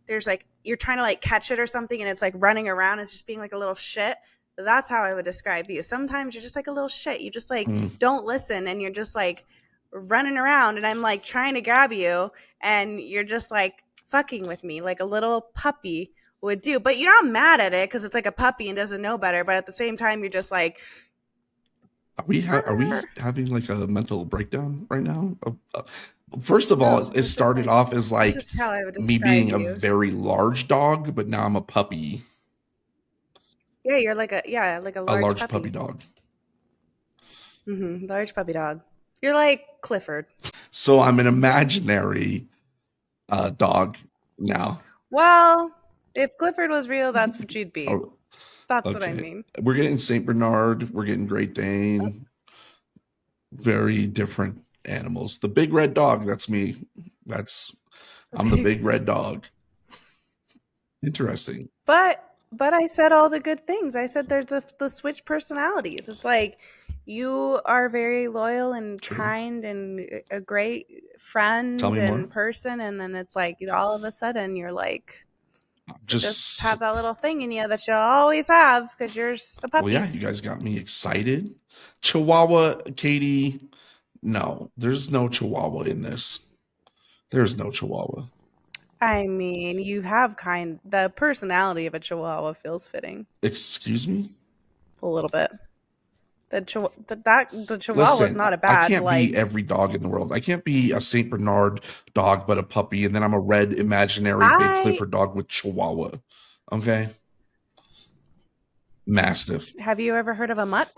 there's like, you're trying to like catch it or something and it's like running around. It's just being like a little shit. That's how I would describe you. Sometimes you're just like a little shit. You just like don't listen and you're just like running around and I'm like trying to grab you and you're just like fucking with me like a little puppy would do. But you're not mad at it because it's like a puppy and doesn't know better. But at the same time, you're just like, Are we having like a mental breakdown right now? First of all, no, it started off as that's like just how I would me describe being a you. very large dog, but now I'm a puppy, Yeah, you're like a a large large puppy puppy. dog. Large puppy dog. You're like Clifford. So I'm an imaginary dog now. Well, if Clifford was real, that's what you'd be. Oh, That's what I okay. mean. We're getting Saint Bernard. We're getting Great Dane. Very different animals. The big red dog. That's me. That's I'm the big red dog. Interesting. But I said all the good things. I said there's the switch personalities. It's like you are very loyal and True. kind and a great Tell friend me more. and person, and then it's like all of a sudden you're like you just Just have that little thing in you that you'll always have because you're just a well, yeah. puppy. You guys got me excited. Chihuahua, Katie. No, there's no Chihuahua in this. There's no Chihuahua. I mean, you have the personality of a chihuahua feels fitting Excuse me. a little bit. The chihuahua is Listen, not a I bad can't be like every dog in the world. I can't be a Saint Bernard dog, but a puppy, and then I'm a red imaginary big I Clifford dog with Chihuahua. Okay, Mastiff. have you ever heard of a mutt?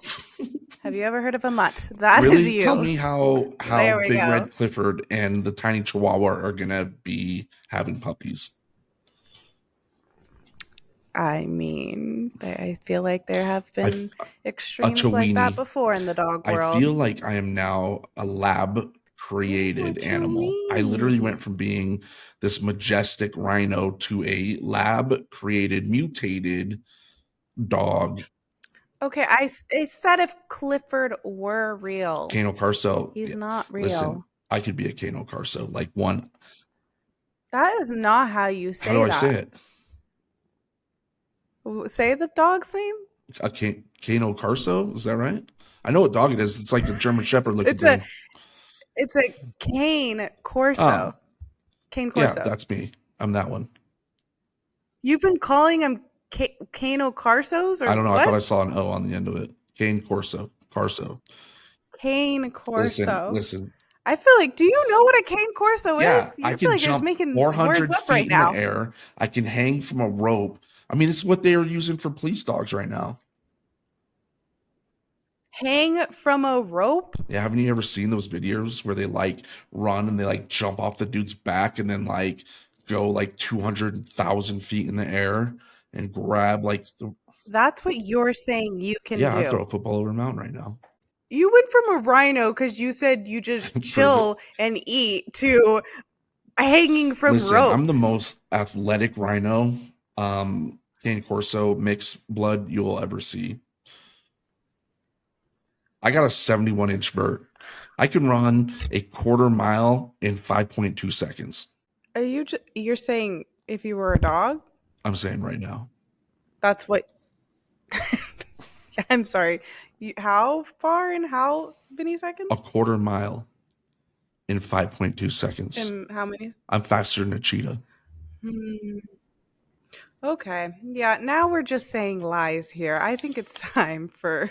Have you ever heard of a mutt? That is Really? Tell you. me how There we Big go. Red Clifford and the tiny Chihuahua are gonna be having puppies. I mean, I feel like there have I been a extremes like that Chewini. before in the dog I world. feel like I am now a lab Oh, a created animal. I literally Chewini. went from being this majestic rhino to a lab created mutated dog. Okay, I said if Clifford were real. Cano Carso. He's Yeah. not Listen, real. I could be a Cano Carso. Like one. That is not how you How do say I say that. it? Say the dog's name. A Cano Carso? Is that right? I know what dog it is. It's like a German Shepherd looking It's a thing. it's a cane Oh, corso. Cane yeah, corso. that's me. I'm that one. You've been calling him Cano Carsos I or don't know. I thought I what? saw an O on the end of it. Cane Corso. Carso. Cane Listen, corso. listen. I feel like, do you know what a cane corso Yeah, is? I You feel can like you're just jump making words 400 up right feet in the now. air. I can hang from a rope. I mean, it's what they are using for police dogs right now. Hang from a rope? Yeah, haven't you ever seen those videos where they like run and they like jump off the dude's back and then like go like 200,000 feet in the air and grab like the. That's what you're saying you can Yeah, I throw do. a football over a mountain right now. You went from a rhino because you said you just Prove it. chill and eat to hanging from Listen, I'm the ropes. most athletic rhino, cane corso mixed blood you'll ever see. I got a 71-inch vert. I can run a quarter mile in 5.2 seconds. You're saying if you were a dog? I'm saying right now. That's what I'm sorry. How far in how many A seconds? quarter mile in 5.2 seconds. In how many? I'm faster than a cheetah. Hmm. Okay. Yeah, now we're just saying lies here. I think it's time for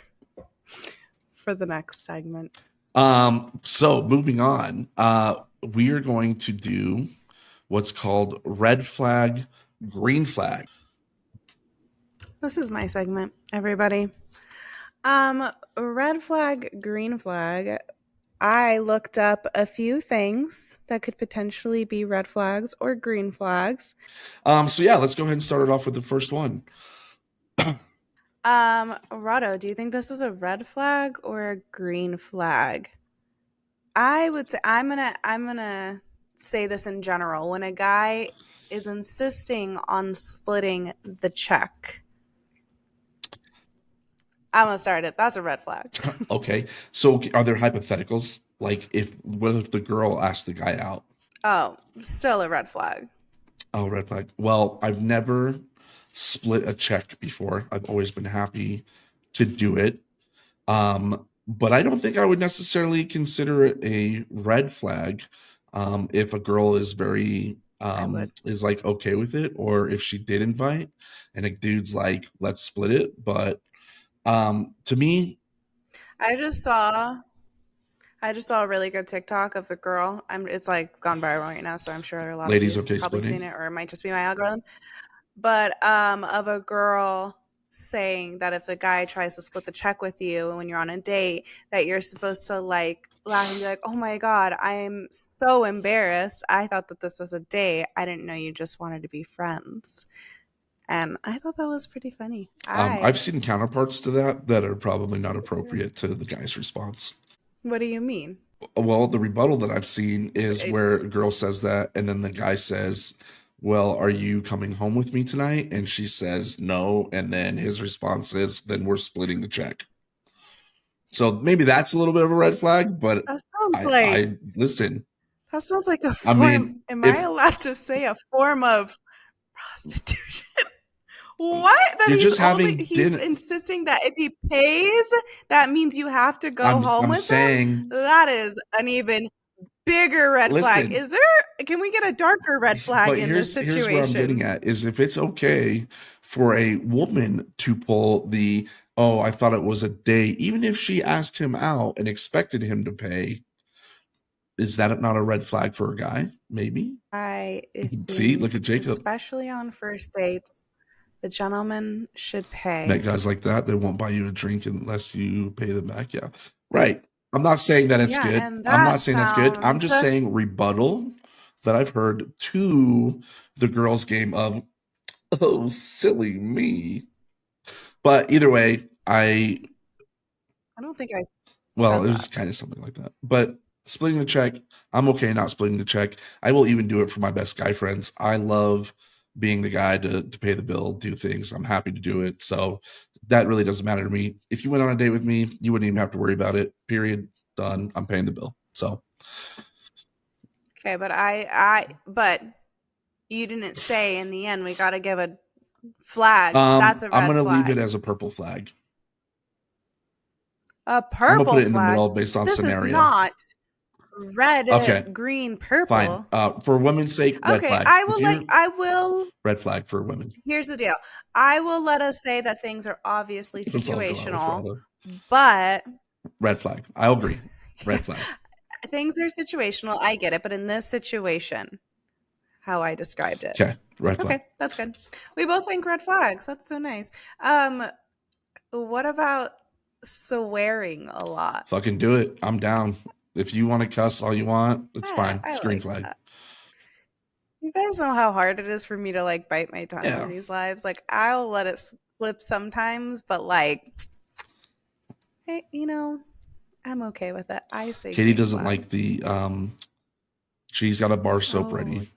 the next segment. So moving on, we are going to do what's called red flag, green flag. This is my segment, everybody. Red flag, green flag. I looked up a few things that could potentially be red flags or green flags. So yeah, let's go ahead and start it off with the first one. Rado, do you think this is a red flag or a green flag? I would say I'm gonna say this in general. When a guy is insisting on splitting the check, I'm gonna start it. That's a red flag. Okay. So are there hypotheticals? Like if what if the girl asked the guy out? Oh, still a red flag. Oh, red flag. Well, I've never split a check before. I've always been happy to do it. But I don't think I would necessarily consider it a red flag if a girl is very I would. is like okay with it, or if she did invite and a dude's like, let's split it. But to me, I just saw I just saw a really good TikTok of a girl. It's like gone viral right now, so I'm sure a lot of you ladies, have okay, probably seen splitting. it, or it might just be my algorithm. But of a girl saying that if a guy tries to split the check with you when you're on a date, that you're supposed to like laugh and be like, "Oh my god, I'm so embarrassed. I thought that this was a date. I didn't know you just wanted to be friends." And I thought that was pretty funny. I've seen counterparts to that are probably not appropriate to the guy's response. What do you mean? Well, the rebuttal that I've seen is It, where a girl says that, and then the guy says, well, are you coming home with me tonight? And she says no, and then his response is, then we're splitting the check. So maybe that's a little bit of a red flag, but that sounds I listen. that sounds like a I form. mean, Am I if allowed to say a form of prostitution? What? That you're just having he's dinner, insisting that if he pays, that means you have to go home I'm with him? saying, That is an even bigger red flag. listen, Is there can we get a darker red flag but in this here's where I'm getting situation? at is if it's okay for a woman to pull the, oh, I thought it was a date, even if she asked him out and expected him to pay, is that not a red flag for a guy? Maybe. I See, look think, at Jacob. especially on first dates, the gentleman should Met pay. guys like that, they won't buy you a drink unless you pay them back. Yeah. Right. I'm not saying that it's Yeah, good. and I'm that not saying that's good. I'm sounds just saying rebuttal that I've heard to the girls' game of, oh, silly me. But either way, I don't think I well, said it was that. kind of something like that. But splitting the check, I'm okay not splitting the check. I will even do it for my best guy friends. I love being the guy to pay the bill, do things. I'm happy to do it. So that really doesn't matter to me. If you went on a date with me, you wouldn't even have to worry about it. Period. Done. I'm paying the bill. So Okay, but you didn't say in the end we got to give a flag. That's a I'm red gonna leave it flag. as a purple flag. A I'm gonna put purple it in the flag. middle based on This is scenario. not red, Okay, green, fine. purple. For women's sake, red Okay, flag. If you're I will red flag for women, here's the deal. I will let us say that things are obviously let's all go out with situational, Rado. but Red flag. I'll agree. Red flag. things are situational. I get it, but in this situation, how I described it. Okay, red flag. Okay, that's good. We both think red flags. That's so nice. What about swearing a lot? Fucking do it. I'm down. If you want to cuss all you want, it's fine. I It's green like flag. that. You guys know how hard it is for me to like bite my tongue Yeah. in these lives. Like I'll let it slip sometimes, but like, hey, I'm okay with it. I say Katie green doesn't flag. like the she's got a bar soap Oh, ready.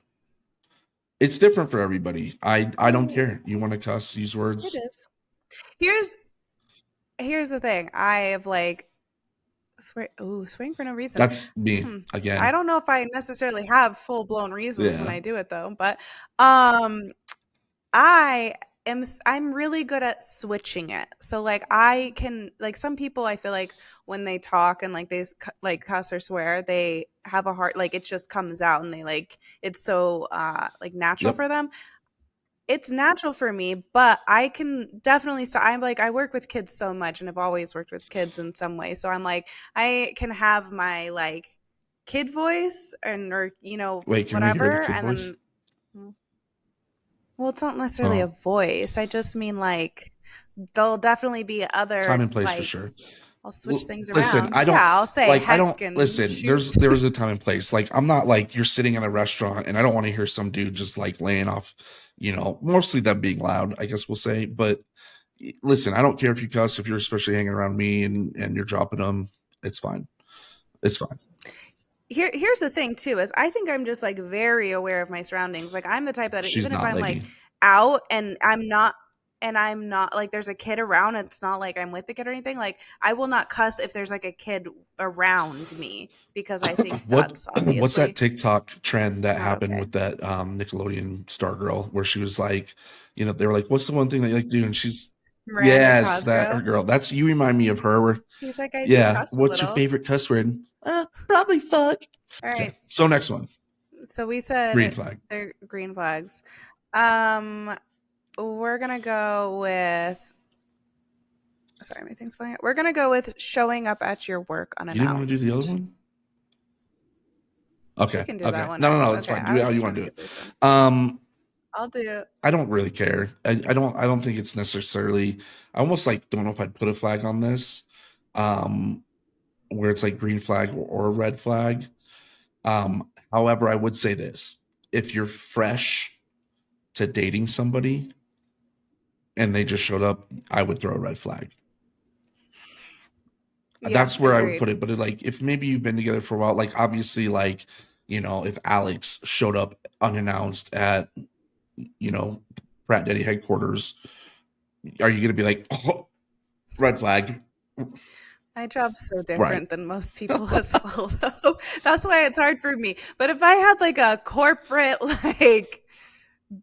It's different for everybody. I don't care. You want to cuss, use it words. is. Here's the thing. I have like swearing for no reason. That's me I again. don't know if I necessarily have full blown reasons when Yeah. I do it though, but um I I'm really good at switching it. So like I can like some people I feel like when they talk and like like cuss or swear, they have a heart like it just comes out and they like it's so like natural Yep. for them. It's natural for me, but I can definitely start. I'm like I work with kids so much and I've always worked with kids in some way. So I'm like I can have my like kid voice or Wait, can we hear the whatever kid and voice? then well, it's not necessarily a Oh, voice. I just mean like there'll definitely be time other and place for like sure. I'll switch things Listen, around. Yeah, I'll say I heck don't and listen. shoot. There's a time and place. Like I'm not like you're sitting in a restaurant and I don't want to hear some dude just like laying off, mostly them being loud, I guess we'll say. But listen, I don't care if you cuss if you're especially hanging around me and you're dropping them. It's fine. It's fine. Here's the thing too is I think I'm just like very aware of my surroundings. Like I'm the type that She's even if not I'm like lady. out and I'm not like there's a kid around, it's not like I'm with the kid or anything. Like I will not cuss if there's like a kid around me because I think that's What's that obviously TikTok trend that not happened okay. with that Nickelodeon star girl where she was like, they were like, "What's the one thing that you like to do?" And she's, Miranda yes, that her Cosgrove. girl. That's you remind me of her. Where, She's like I do yeah, cuss a what's your little. favorite cuss word? Probably fuck. All Okay, right. so next one. So we Green said flag. they're green flags. Um, we're gonna go with. Sorry, my thing's playing. We're gonna go with showing up at your work You didn't want to do the other unannounced. one? We Okay. can do that Okay. one No, no, next. no. It's Okay, fine. I Do it was how you just want trying to to do get it. through some. Um, I'll do. I don't really care. I don't think it's necessarily. I almost like don't know if I'd put a flag on this, um, where it's like green flag or red flag. However, I would say this: if you're fresh to dating somebody and they just showed up, I would throw a red flag. Yeah, That's where I would agreed. put it. But like, if maybe you've been together for a while, like obviously, like if Alex showed up unannounced at Pratt Daddy headquarters, are you going to be like, oh, red flag? My job's so Right. different than most people as well, though. That's why it's hard for me. But if I had like a corporate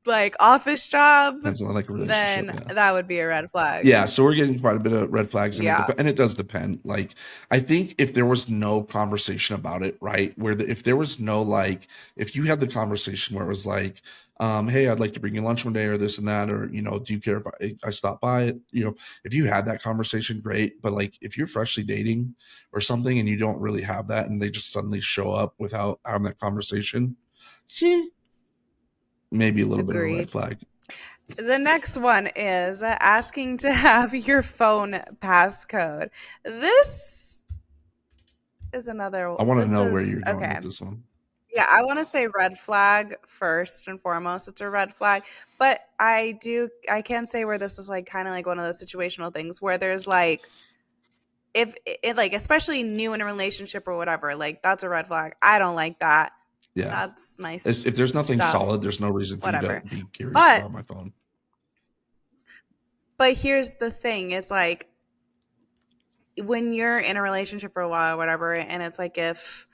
like office job, Depends on like a relationship. then Yeah. that would be a red flag. Yeah, so we're getting quite a bit of red flags, and Yeah. and it does depend. Like, I think if there was no conversation about it, right, if there was no like, if you had the conversation where it was like, hey, I'd like to bring you lunch one day, or this and that, or do you care if I stop by it? If you had that conversation, great. But like, if you're freshly dating or something, and you don't really have that, and they just suddenly show up without having that conversation, maybe a little bit of a red Agreed. flag. The next one is asking to have your phone passcode. This is another. I want to This know where is you're going okay. with this one. Yeah, I want to say red flag first and foremost. It's a red flag, but I can say where this is like kind of like one of those situational things where there's like if it like especially new in a relationship or whatever, like that's a red flag. I don't like that. Yeah. That's my If there's nothing stuff, solid, there's no reason for you to whatever. be curious But about my phone. here's the thing: it's like when you're in a relationship for a while or whatever, and it's like if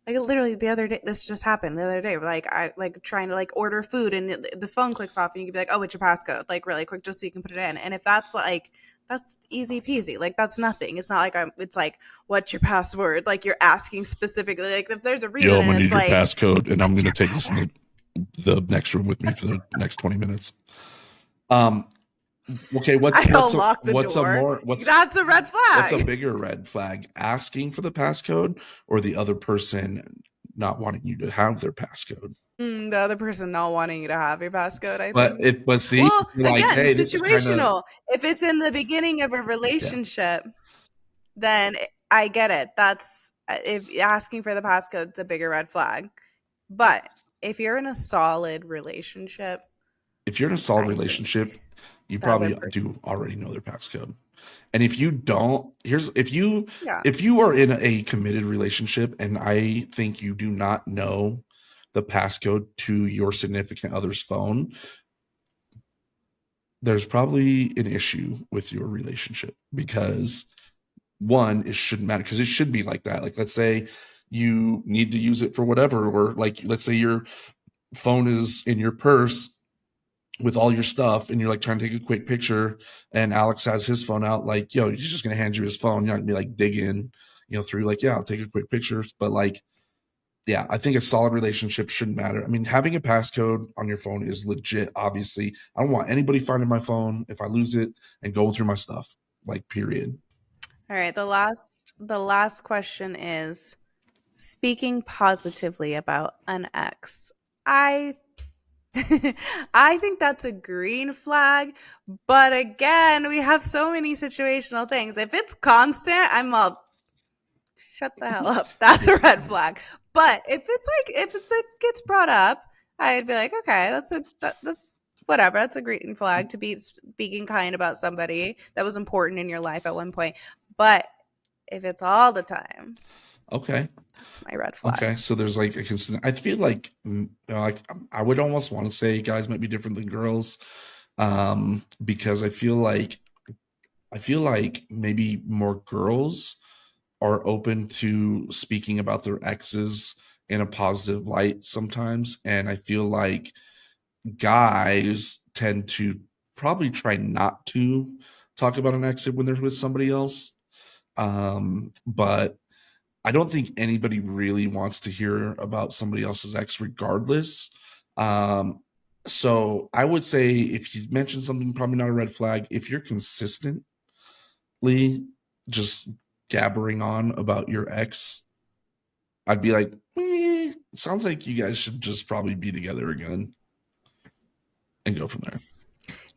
like literally the other day, this just happened the other day. Like I like trying to like order food and the phone clicks off and you can be like, oh, what's your passcode? Like really quick, just so you can put it in. And if that's like, that's easy peasy. Like that's nothing. It's not like it's like, what's your password? Like you're asking specifically, like if there's a Yo, reason I'm and gonna it's need your like, passcode, and I'm what's gonna your take this password? in the next room with me for the next 20 minutes. Um. Okay. I don't lock the door. That's a red What's a flag. bigger red flag? Asking for the passcode, or the other person not wanting you to have their passcode? The other person not wanting you to have your passcode, I But think. see, Well, you're like, again, hey, this is kind of, situational. If it's in the beginning of a yeah. relationship, then I get it. That's if asking for the passcode's a bigger red flag. But if you're in a solid relationship, If you're in a solid I think relationship, you the other probably person, do already know their passcode. And if you don't, here's yeah. if you are in a committed relationship and I think you do not know the passcode to your significant other's phone, there's probably an issue with your relationship, because one, it shouldn't matter, because it should be like that. Like, let's say you need to use it for whatever, or like let's say your phone is in your purse with all your stuff and you're like trying to take a quick picture, and Alex has his phone out, like, yo, he's just gonna hand you his phone. You're not gonna be like digging, through like, yeah, I'll take a quick picture. But like, yeah, I think a solid relationship shouldn't matter. I mean, having a passcode on your phone is legit, obviously. I don't want anybody finding my phone if I lose it and going through my stuff. Like, period. All right. The last question is speaking positively about an ex. I I think that's a green flag, but again, we have so many situational things. If it's constant, I'm all shut the hell up. That's a red flag. But if it gets brought up, I'd be like, okay, that's whatever. That's a green flag to be speaking kind about somebody that was important in your life at one point. But if it's all the time, Okay. that's my red flag. Okay, so there's like a consistent. I feel like, like I would almost want to say guys might be different than girls, because I feel like maybe more girls are open to speaking about their exes in a positive light sometimes, and I feel like guys tend to probably try not to talk about an exit when they're with somebody else. But I don't think anybody really wants to hear about somebody else's ex regardless. Um, so I would say if you mention something, probably not a red flag. If you're consistently just gabbering on about your ex, I'd be like, sounds like you guys should just probably be together again and go from there.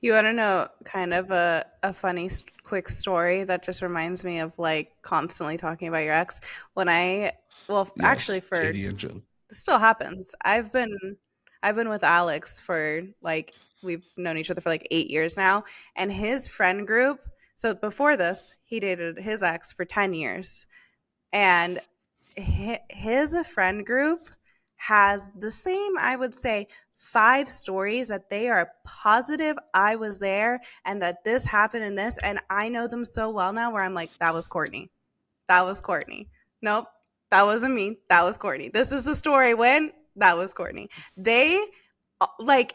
You want to know kind of a funny quick story that just reminds me of like constantly talking about your ex? When I, well, actually Yes, for, Katie and Jen. this still happens. I've been with Alex for like, we've known each other for like 8 years now, and his friend group. So before this, he dated his ex for 10 years, and his friend group has the same, I would say, 5 stories that they are positive I was there and that this happened and this, and I know them so well now where I'm like, that was Courtney. That was Courtney. Nope, that wasn't me. That was Courtney. This is the story when that was Courtney. They like,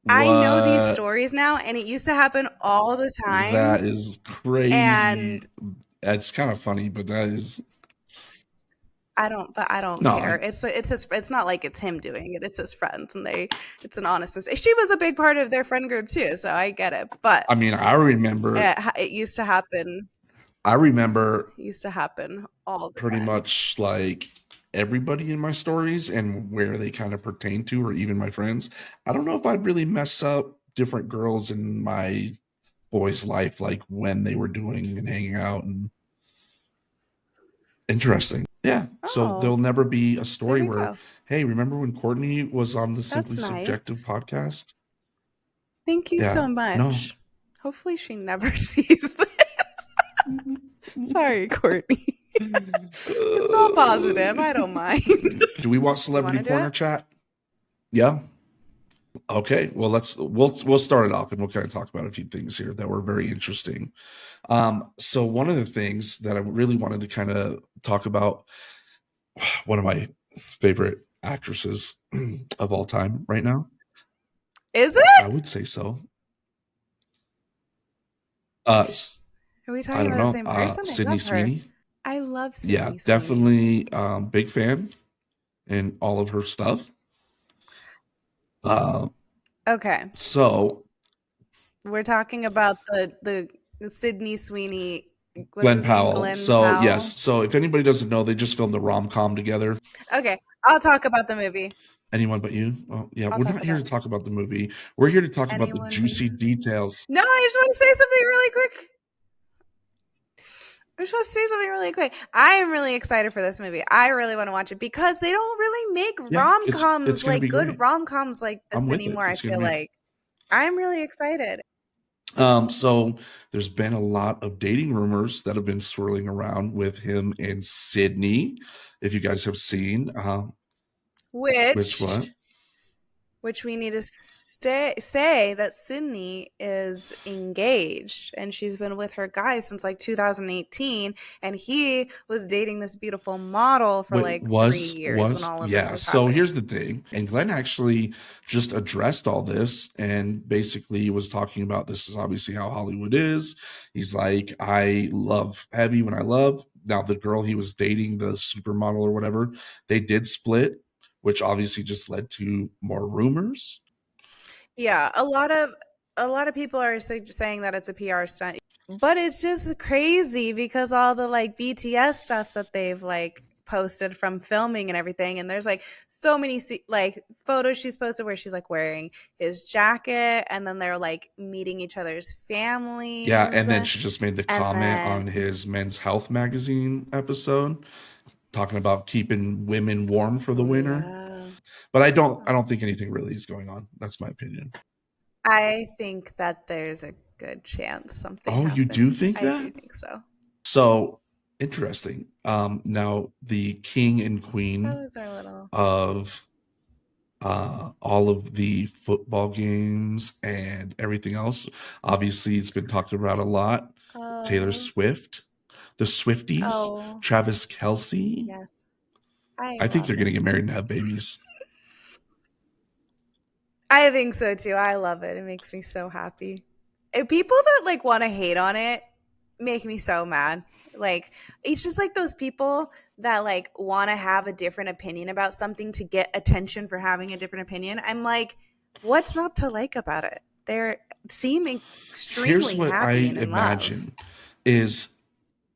I know these What? stories now, and it used to happen all the time. That is crazy. And That's kind of funny, but that is but I don't care. no. It's not like it's him doing it. It's his friends, and it's an honest mistake. She was a big part of their friend group too, so I get it. But I mean, I remember. it used to happen. I remember It used to happen all the pretty time. much like everybody in my stories and where they kind of pertain to, or even my friends. I don't know if I'd really mess up different girls in my boys' life, like when they were doing and hanging out and interesting. Yeah. So Oh, there'll never be a there story we where, go. hey, remember when Courtney was on the That's Simply Subjective nice. podcast? Thank you Yeah. so No. much. Hopefully, she never sees this. Sorry, Courtney. It's all positive. I don't mind. Do we want You want celebrity to do corner it? chat? Yeah. Okay. Well, we'll start it off and we'll kind of talk about a few things here that were very interesting. So one of the things that I really wanted to kind of talk about, one of my favorite actresses of all time right now, Is it? I would say so. Uh, Are we I talking don't about the know. same person? I Sydney love her. Sweeney. I love Yeah, Sydney Sweeney. definitely big fan in all of her stuff. Uh, Okay, so we're talking about the Sydney Sweeney. What's Glen his name? Powell. Glen So yes. Powell. So if anybody doesn't know, they just filmed a rom com together. Okay, I'll talk about the movie. Anyone but you? Well, yeah, I'll we're talk not here to about talk about the movie. We're here to talk about the anyone but juicy you. details. No, I just want to say something really quick. I just want to say something really quick. I am really excited for this movie. I really want to watch it because they don't really make Yeah, rom it's coms, gonna like be good great. rom coms like I'm this with it. anymore. I It's gonna feel be like I'm really excited. so there's been a lot of dating rumors that have been swirling around with him and Sydney. If you guys have seen, which what? Which we need to say that Sydney is engaged and she's been with her guy since like 2018, and he was dating this beautiful model for What like 3 years when was all of this yeah. was So happening. here's the thing, and Glenn actually just addressed all this and basically was talking about this is obviously how Hollywood is. He's like, I love heavy when I love. Now the girl he was dating, the supermodel or whatever, they did split, which obviously just led to more rumors. Yeah, a lot of people are saying that it's a PR stunt, but it's just crazy because all the like BTS stuff that they've like posted from filming and everything, and there's like so many like photos she's posted where she's like wearing his jacket, and then they're like meeting each other's Yeah, families, and then she just made the and comment then on his Men's Health magazine episode talking about keeping women warm for the oh winter. yeah, But I don't think anything really is going on. That's my opinion. I think that there's a good chance something Oh, you do happens. think I that? do think so. So interesting. Now the king and That queen was our little. of all of the football games and everything else. Obviously, it's been talked about a lot. Taylor Oh, Swift, the Swifties, oh, Travis Kelce. yes. I I think love they're going to it. get married and have babies. I think so too. I love it. It makes me so happy. People that like want to hate on it make me so mad. Like, it's just like those people that like want to have a different opinion about something to get attention for having a different opinion. I'm like, what's not to like about it? They seem Here's extremely what I happy and in love. imagine is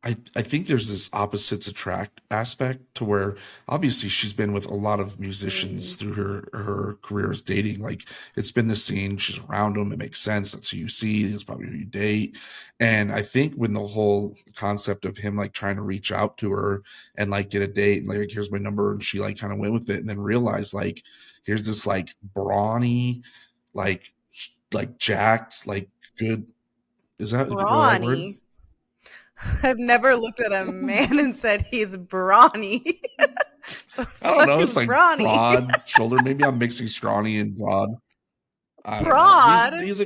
I think there's this opposites attract aspect to where obviously she's been with a lot of musicians Mm. through her career as dating. Like it's been the scene, she's around them, it makes sense. That's who you see, it's probably who you date. And I think when the whole concept of him like trying to reach out to her and like get a date and like here's my number, and she like kind of went with it and then realized like here's this like brawny, like jacked, like good. Is that the right word? Brawny. I've never looked at a man and said he's brawny. The I don't fuck know. is It's like brawny? broad shoulder. Maybe I'm mixing scrawny and broad. I don't know. He's Broad? he's a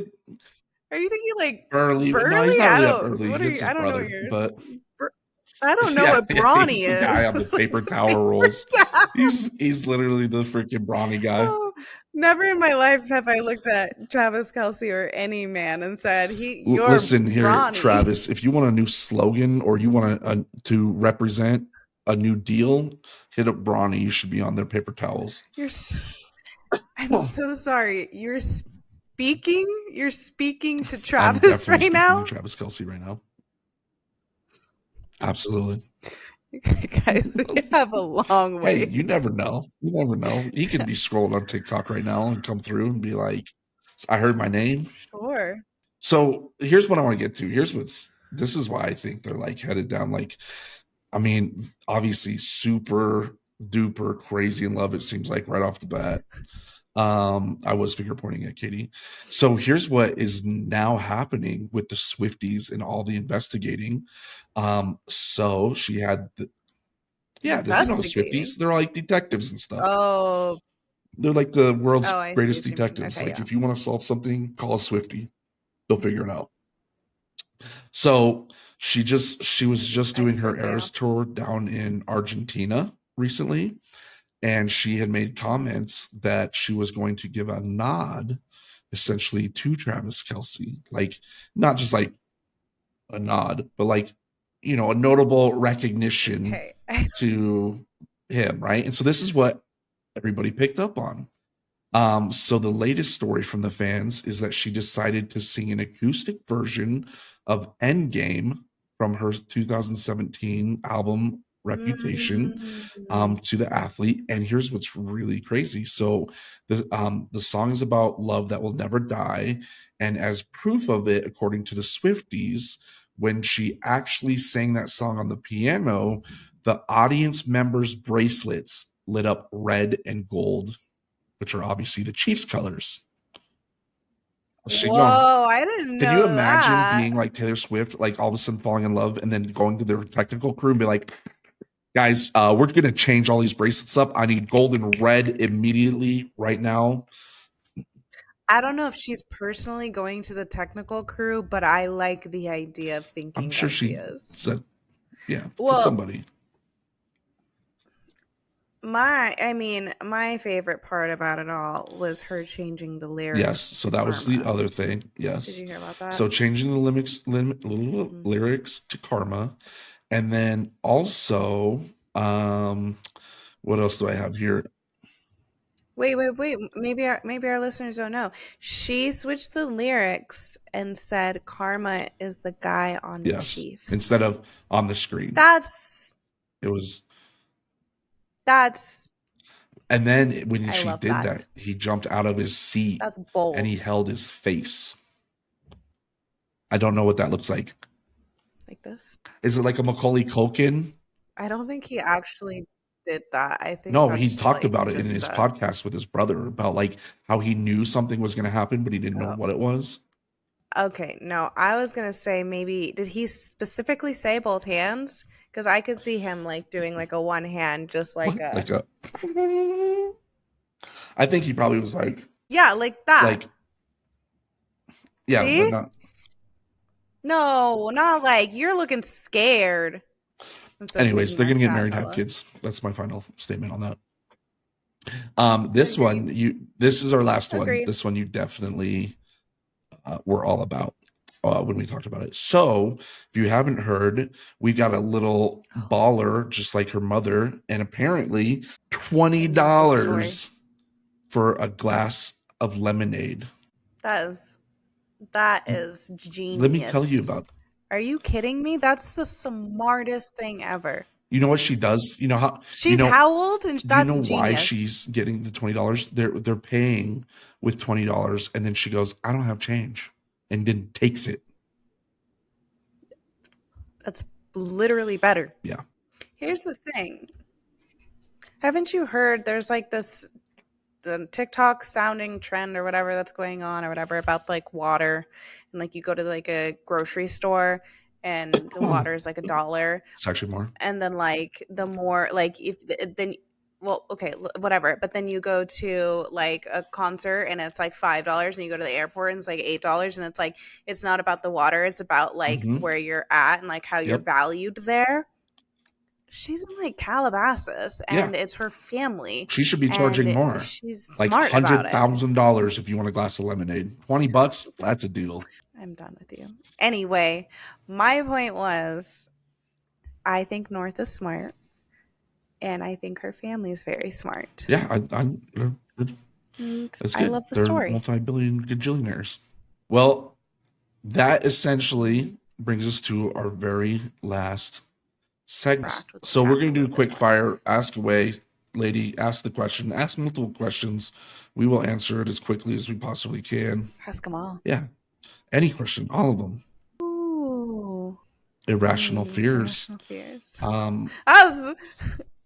Are you thinking like early, but no, burly? he's not I really up don't. early. What are It's you? his I don't know what brother, yours. but I don't know yeah, what yeah, brawny he's the is. guy on the It's like paper towel paper rolls. towel. He's literally the freaking brawny guy. Oh, never in my life have I looked at Travis Kelce or any man and said, "You're Listen here, brawny." Travis. If you want a new slogan or you want to represent a new deal, hit up Brawny. You should be on their paper towels. You're. I'm so sorry. You're speaking to I'm Travis definitely right speaking to now? Travis Kelce right now. Absolutely. Guys, we have a long Hey, you ways. never know. You never know. He could be scrolling on TikTok right now and come through and be like, I heard my name. Sure. So here's what I want to get to. This is why I think they're like headed down. Like, I mean, obviously super duper crazy in love, it seems like right off the bat. I was finger pointing at Katie. So here's what is now happening with the Swifties and all the investigating. So she had yeah, you know the Investigating. Swifties. They're like detectives and stuff. Oh, They're like the world's oh, I see greatest what you mean. detectives. Okay, Like yeah. if you want to solve something, call a Swiftie. They'll figure it out. So she was just I doing support her they Eras all. tour down in Argentina recently, and she had made comments that she was going to give a nod essentially to Travis Kelce. Like not just like a nod, but like, you know, a notable recognition Okay. to him, right? And so this is what everybody picked up on. So the latest story from the fans is that she decided to sing an acoustic version of Endgame from her 2017 album Reputation Mm. to the athlete. And here's what's really crazy. So the song is about love that will never die. And as proof of it, according to the Swifties, when she actually sang that song on the piano, the audience members' bracelets lit up red and gold, which are obviously the Chiefs colors. So you know, Whoa, I didn't can you know imagine that. being like Taylor Swift, like all of a sudden falling in love and then going to their technical crew and be like, guys, we're going to change all these bracelets up. I need gold and red immediately right now. I don't know if she's personally going to the technical crew, but I like the idea of I'm thinking sure that she she is. said, yeah, to Well, somebody. my favorite part about it all was her changing the Yes. lyrics So to that was the Karma. other thing. Did Yes. you hear about that? So changing the Mm. lyrics to Karma. And then also, what else do I have here? Wait. Maybe our listeners don't know. She switched the lyrics and said Karma is the guy on the Yes. Chiefs. Instead of on the screen, That's it was. that's And then when I she love did that. that, he jumped out of his seat That's and he bold. held his face. I don't know what that looks like. Like this. Is it like a Macaulay Culkin? I don't think he actually did that. I think No, he that's talked like about it in just his podcast with his brother about like how he knew something was going to happen, but he didn't know oh. what it was. Okay, no, I was gonna say maybe did he specifically say both hands? Because I could see him like doing like a one hand, just like What? a Like a. I think he probably was yeah, like that. like, yeah, but See? not. No, not like you're looking scared instead of Anyways, making they're our going to get chat married, tell have us. kids. That's my final statement on that. Agreed. This is our last one. Agreed. This one you definitely were all about. when we talked about it. So if you haven't heard, we got a little baller just like her mother, and apparently $20 for a glass of lemonade. That is genius. Let me tell you about. Are you kidding me? That's the smartest thing ever. You know what she does? You know how she's how old? And that's you know genius. why she's getting the $20? They're paying with $20, and then she goes, "I don't have change," and then takes it. That's literally better. Yeah. Here's the thing. Haven't you heard there's like this the TikTok sounding trend or whatever that's going on or whatever about like water, and like you go to like a grocery store and water is like $1. It's actually more. And then like the more like if then well okay whatever, but then you go to like a concert and it's like $5, and you go to the airport and it's like $8, and it's like it's not about the water, it's about like where you're at and like how you're valued there. She's in like Calabasas, and it's her family. She should be charging more. She's like smart about it. $100,000 if you want a glass of lemonade. $20, that's a deal. I'm done with you. Anyway, my point was, I think North is smart, and I think her family is very smart. Yeah, that's good. I love the They're story. Multi-billion gajillionaires. Well, that essentially brings us to our very last segment. So we're going to do a quick fire, ask away, lady, ask the question, ask multiple questions. We will answer it as quickly as we possibly can. Ask them all. Yeah. Any question, all of them. Ooh. Irrational fears. Irrational fears.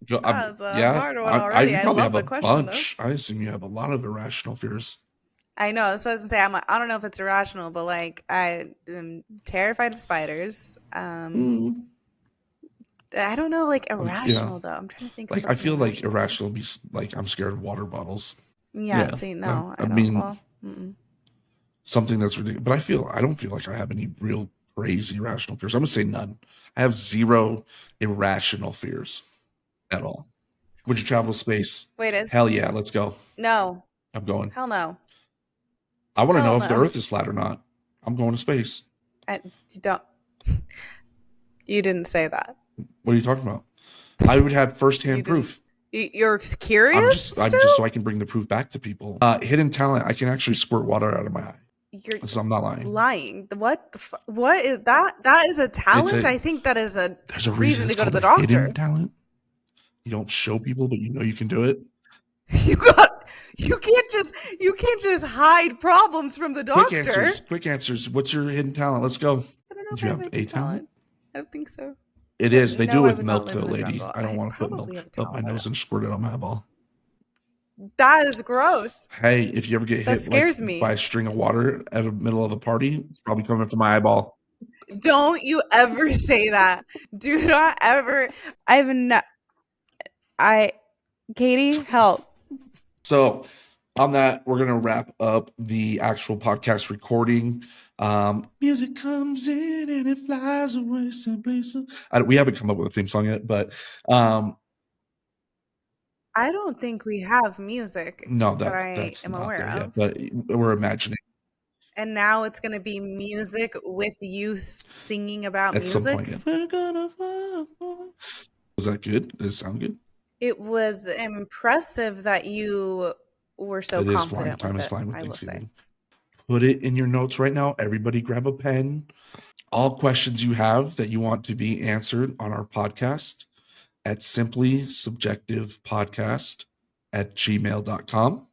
That's a hard one already. I probably have a bunch. Though. I assume you have a lot of irrational fears. I know. That's what I was gonna say. I don't know if it's irrational, but like I am terrified of spiders. I don't know, like irrational though. I'm trying to think. Like I feel like irrational would be like I'm scared of water bottles. Yeah. See, no, I mean, something that's ridiculous. But I don't feel like I have any real crazy irrational fears. I'm gonna say none. I have zero irrational fears at all. Would you travel to space? Wait, hell yeah, let's go. No, I'm going. Hell no. I want to know if the Earth is flat or not. I'm going to space. You didn't say that. What are you talking about? I would have firsthand proof. You're curious? I'm just so I can bring the proof back to people. Hidden talent. I can actually squirt water out of my eye. So I'm not lying. Lying. What the what is that? That is a talent? I think that is there's a reason to go to the doctor. Hidden talent. You don't show people, but you know you can do it. You can't just hide problems from the doctor. Quick answers. What's your hidden talent? Let's go. I don't know do you have a talent? I don't think so. It is. They do it with milk, though, lady. I don't want to put milk up my nose and squirt it on my eyeball. That is gross. Hey, if you ever get hit by a string of water at the middle of a party, it's probably coming from my eyeball. Don't you ever say that. Do not ever. Katie, help. So on that, we're going to wrap up the actual podcast recording. Music comes in and it flies away simply. We haven't come up with a theme song yet, but I don't think we have music. No, that's am not aware there of. Yet, but we're imagining. And now it's going to be music with you singing about music. At some point, yeah. We're gonna fly. Was that good? Does it sound good? It was impressive that you were so confident. Time is flying with Thanksgiving. Put it in your notes right now. Everybody grab a pen. All questions you have that you want to be answered on our podcast at simplysubjectivepodcast@gmail.com.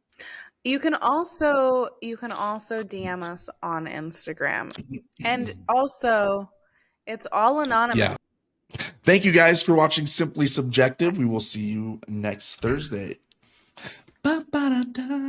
You can also DM us on Instagram. And also, it's all anonymous. Yeah. Thank you guys for watching Simply Subjective. We will see you next Thursday. Ba-ba-da-da.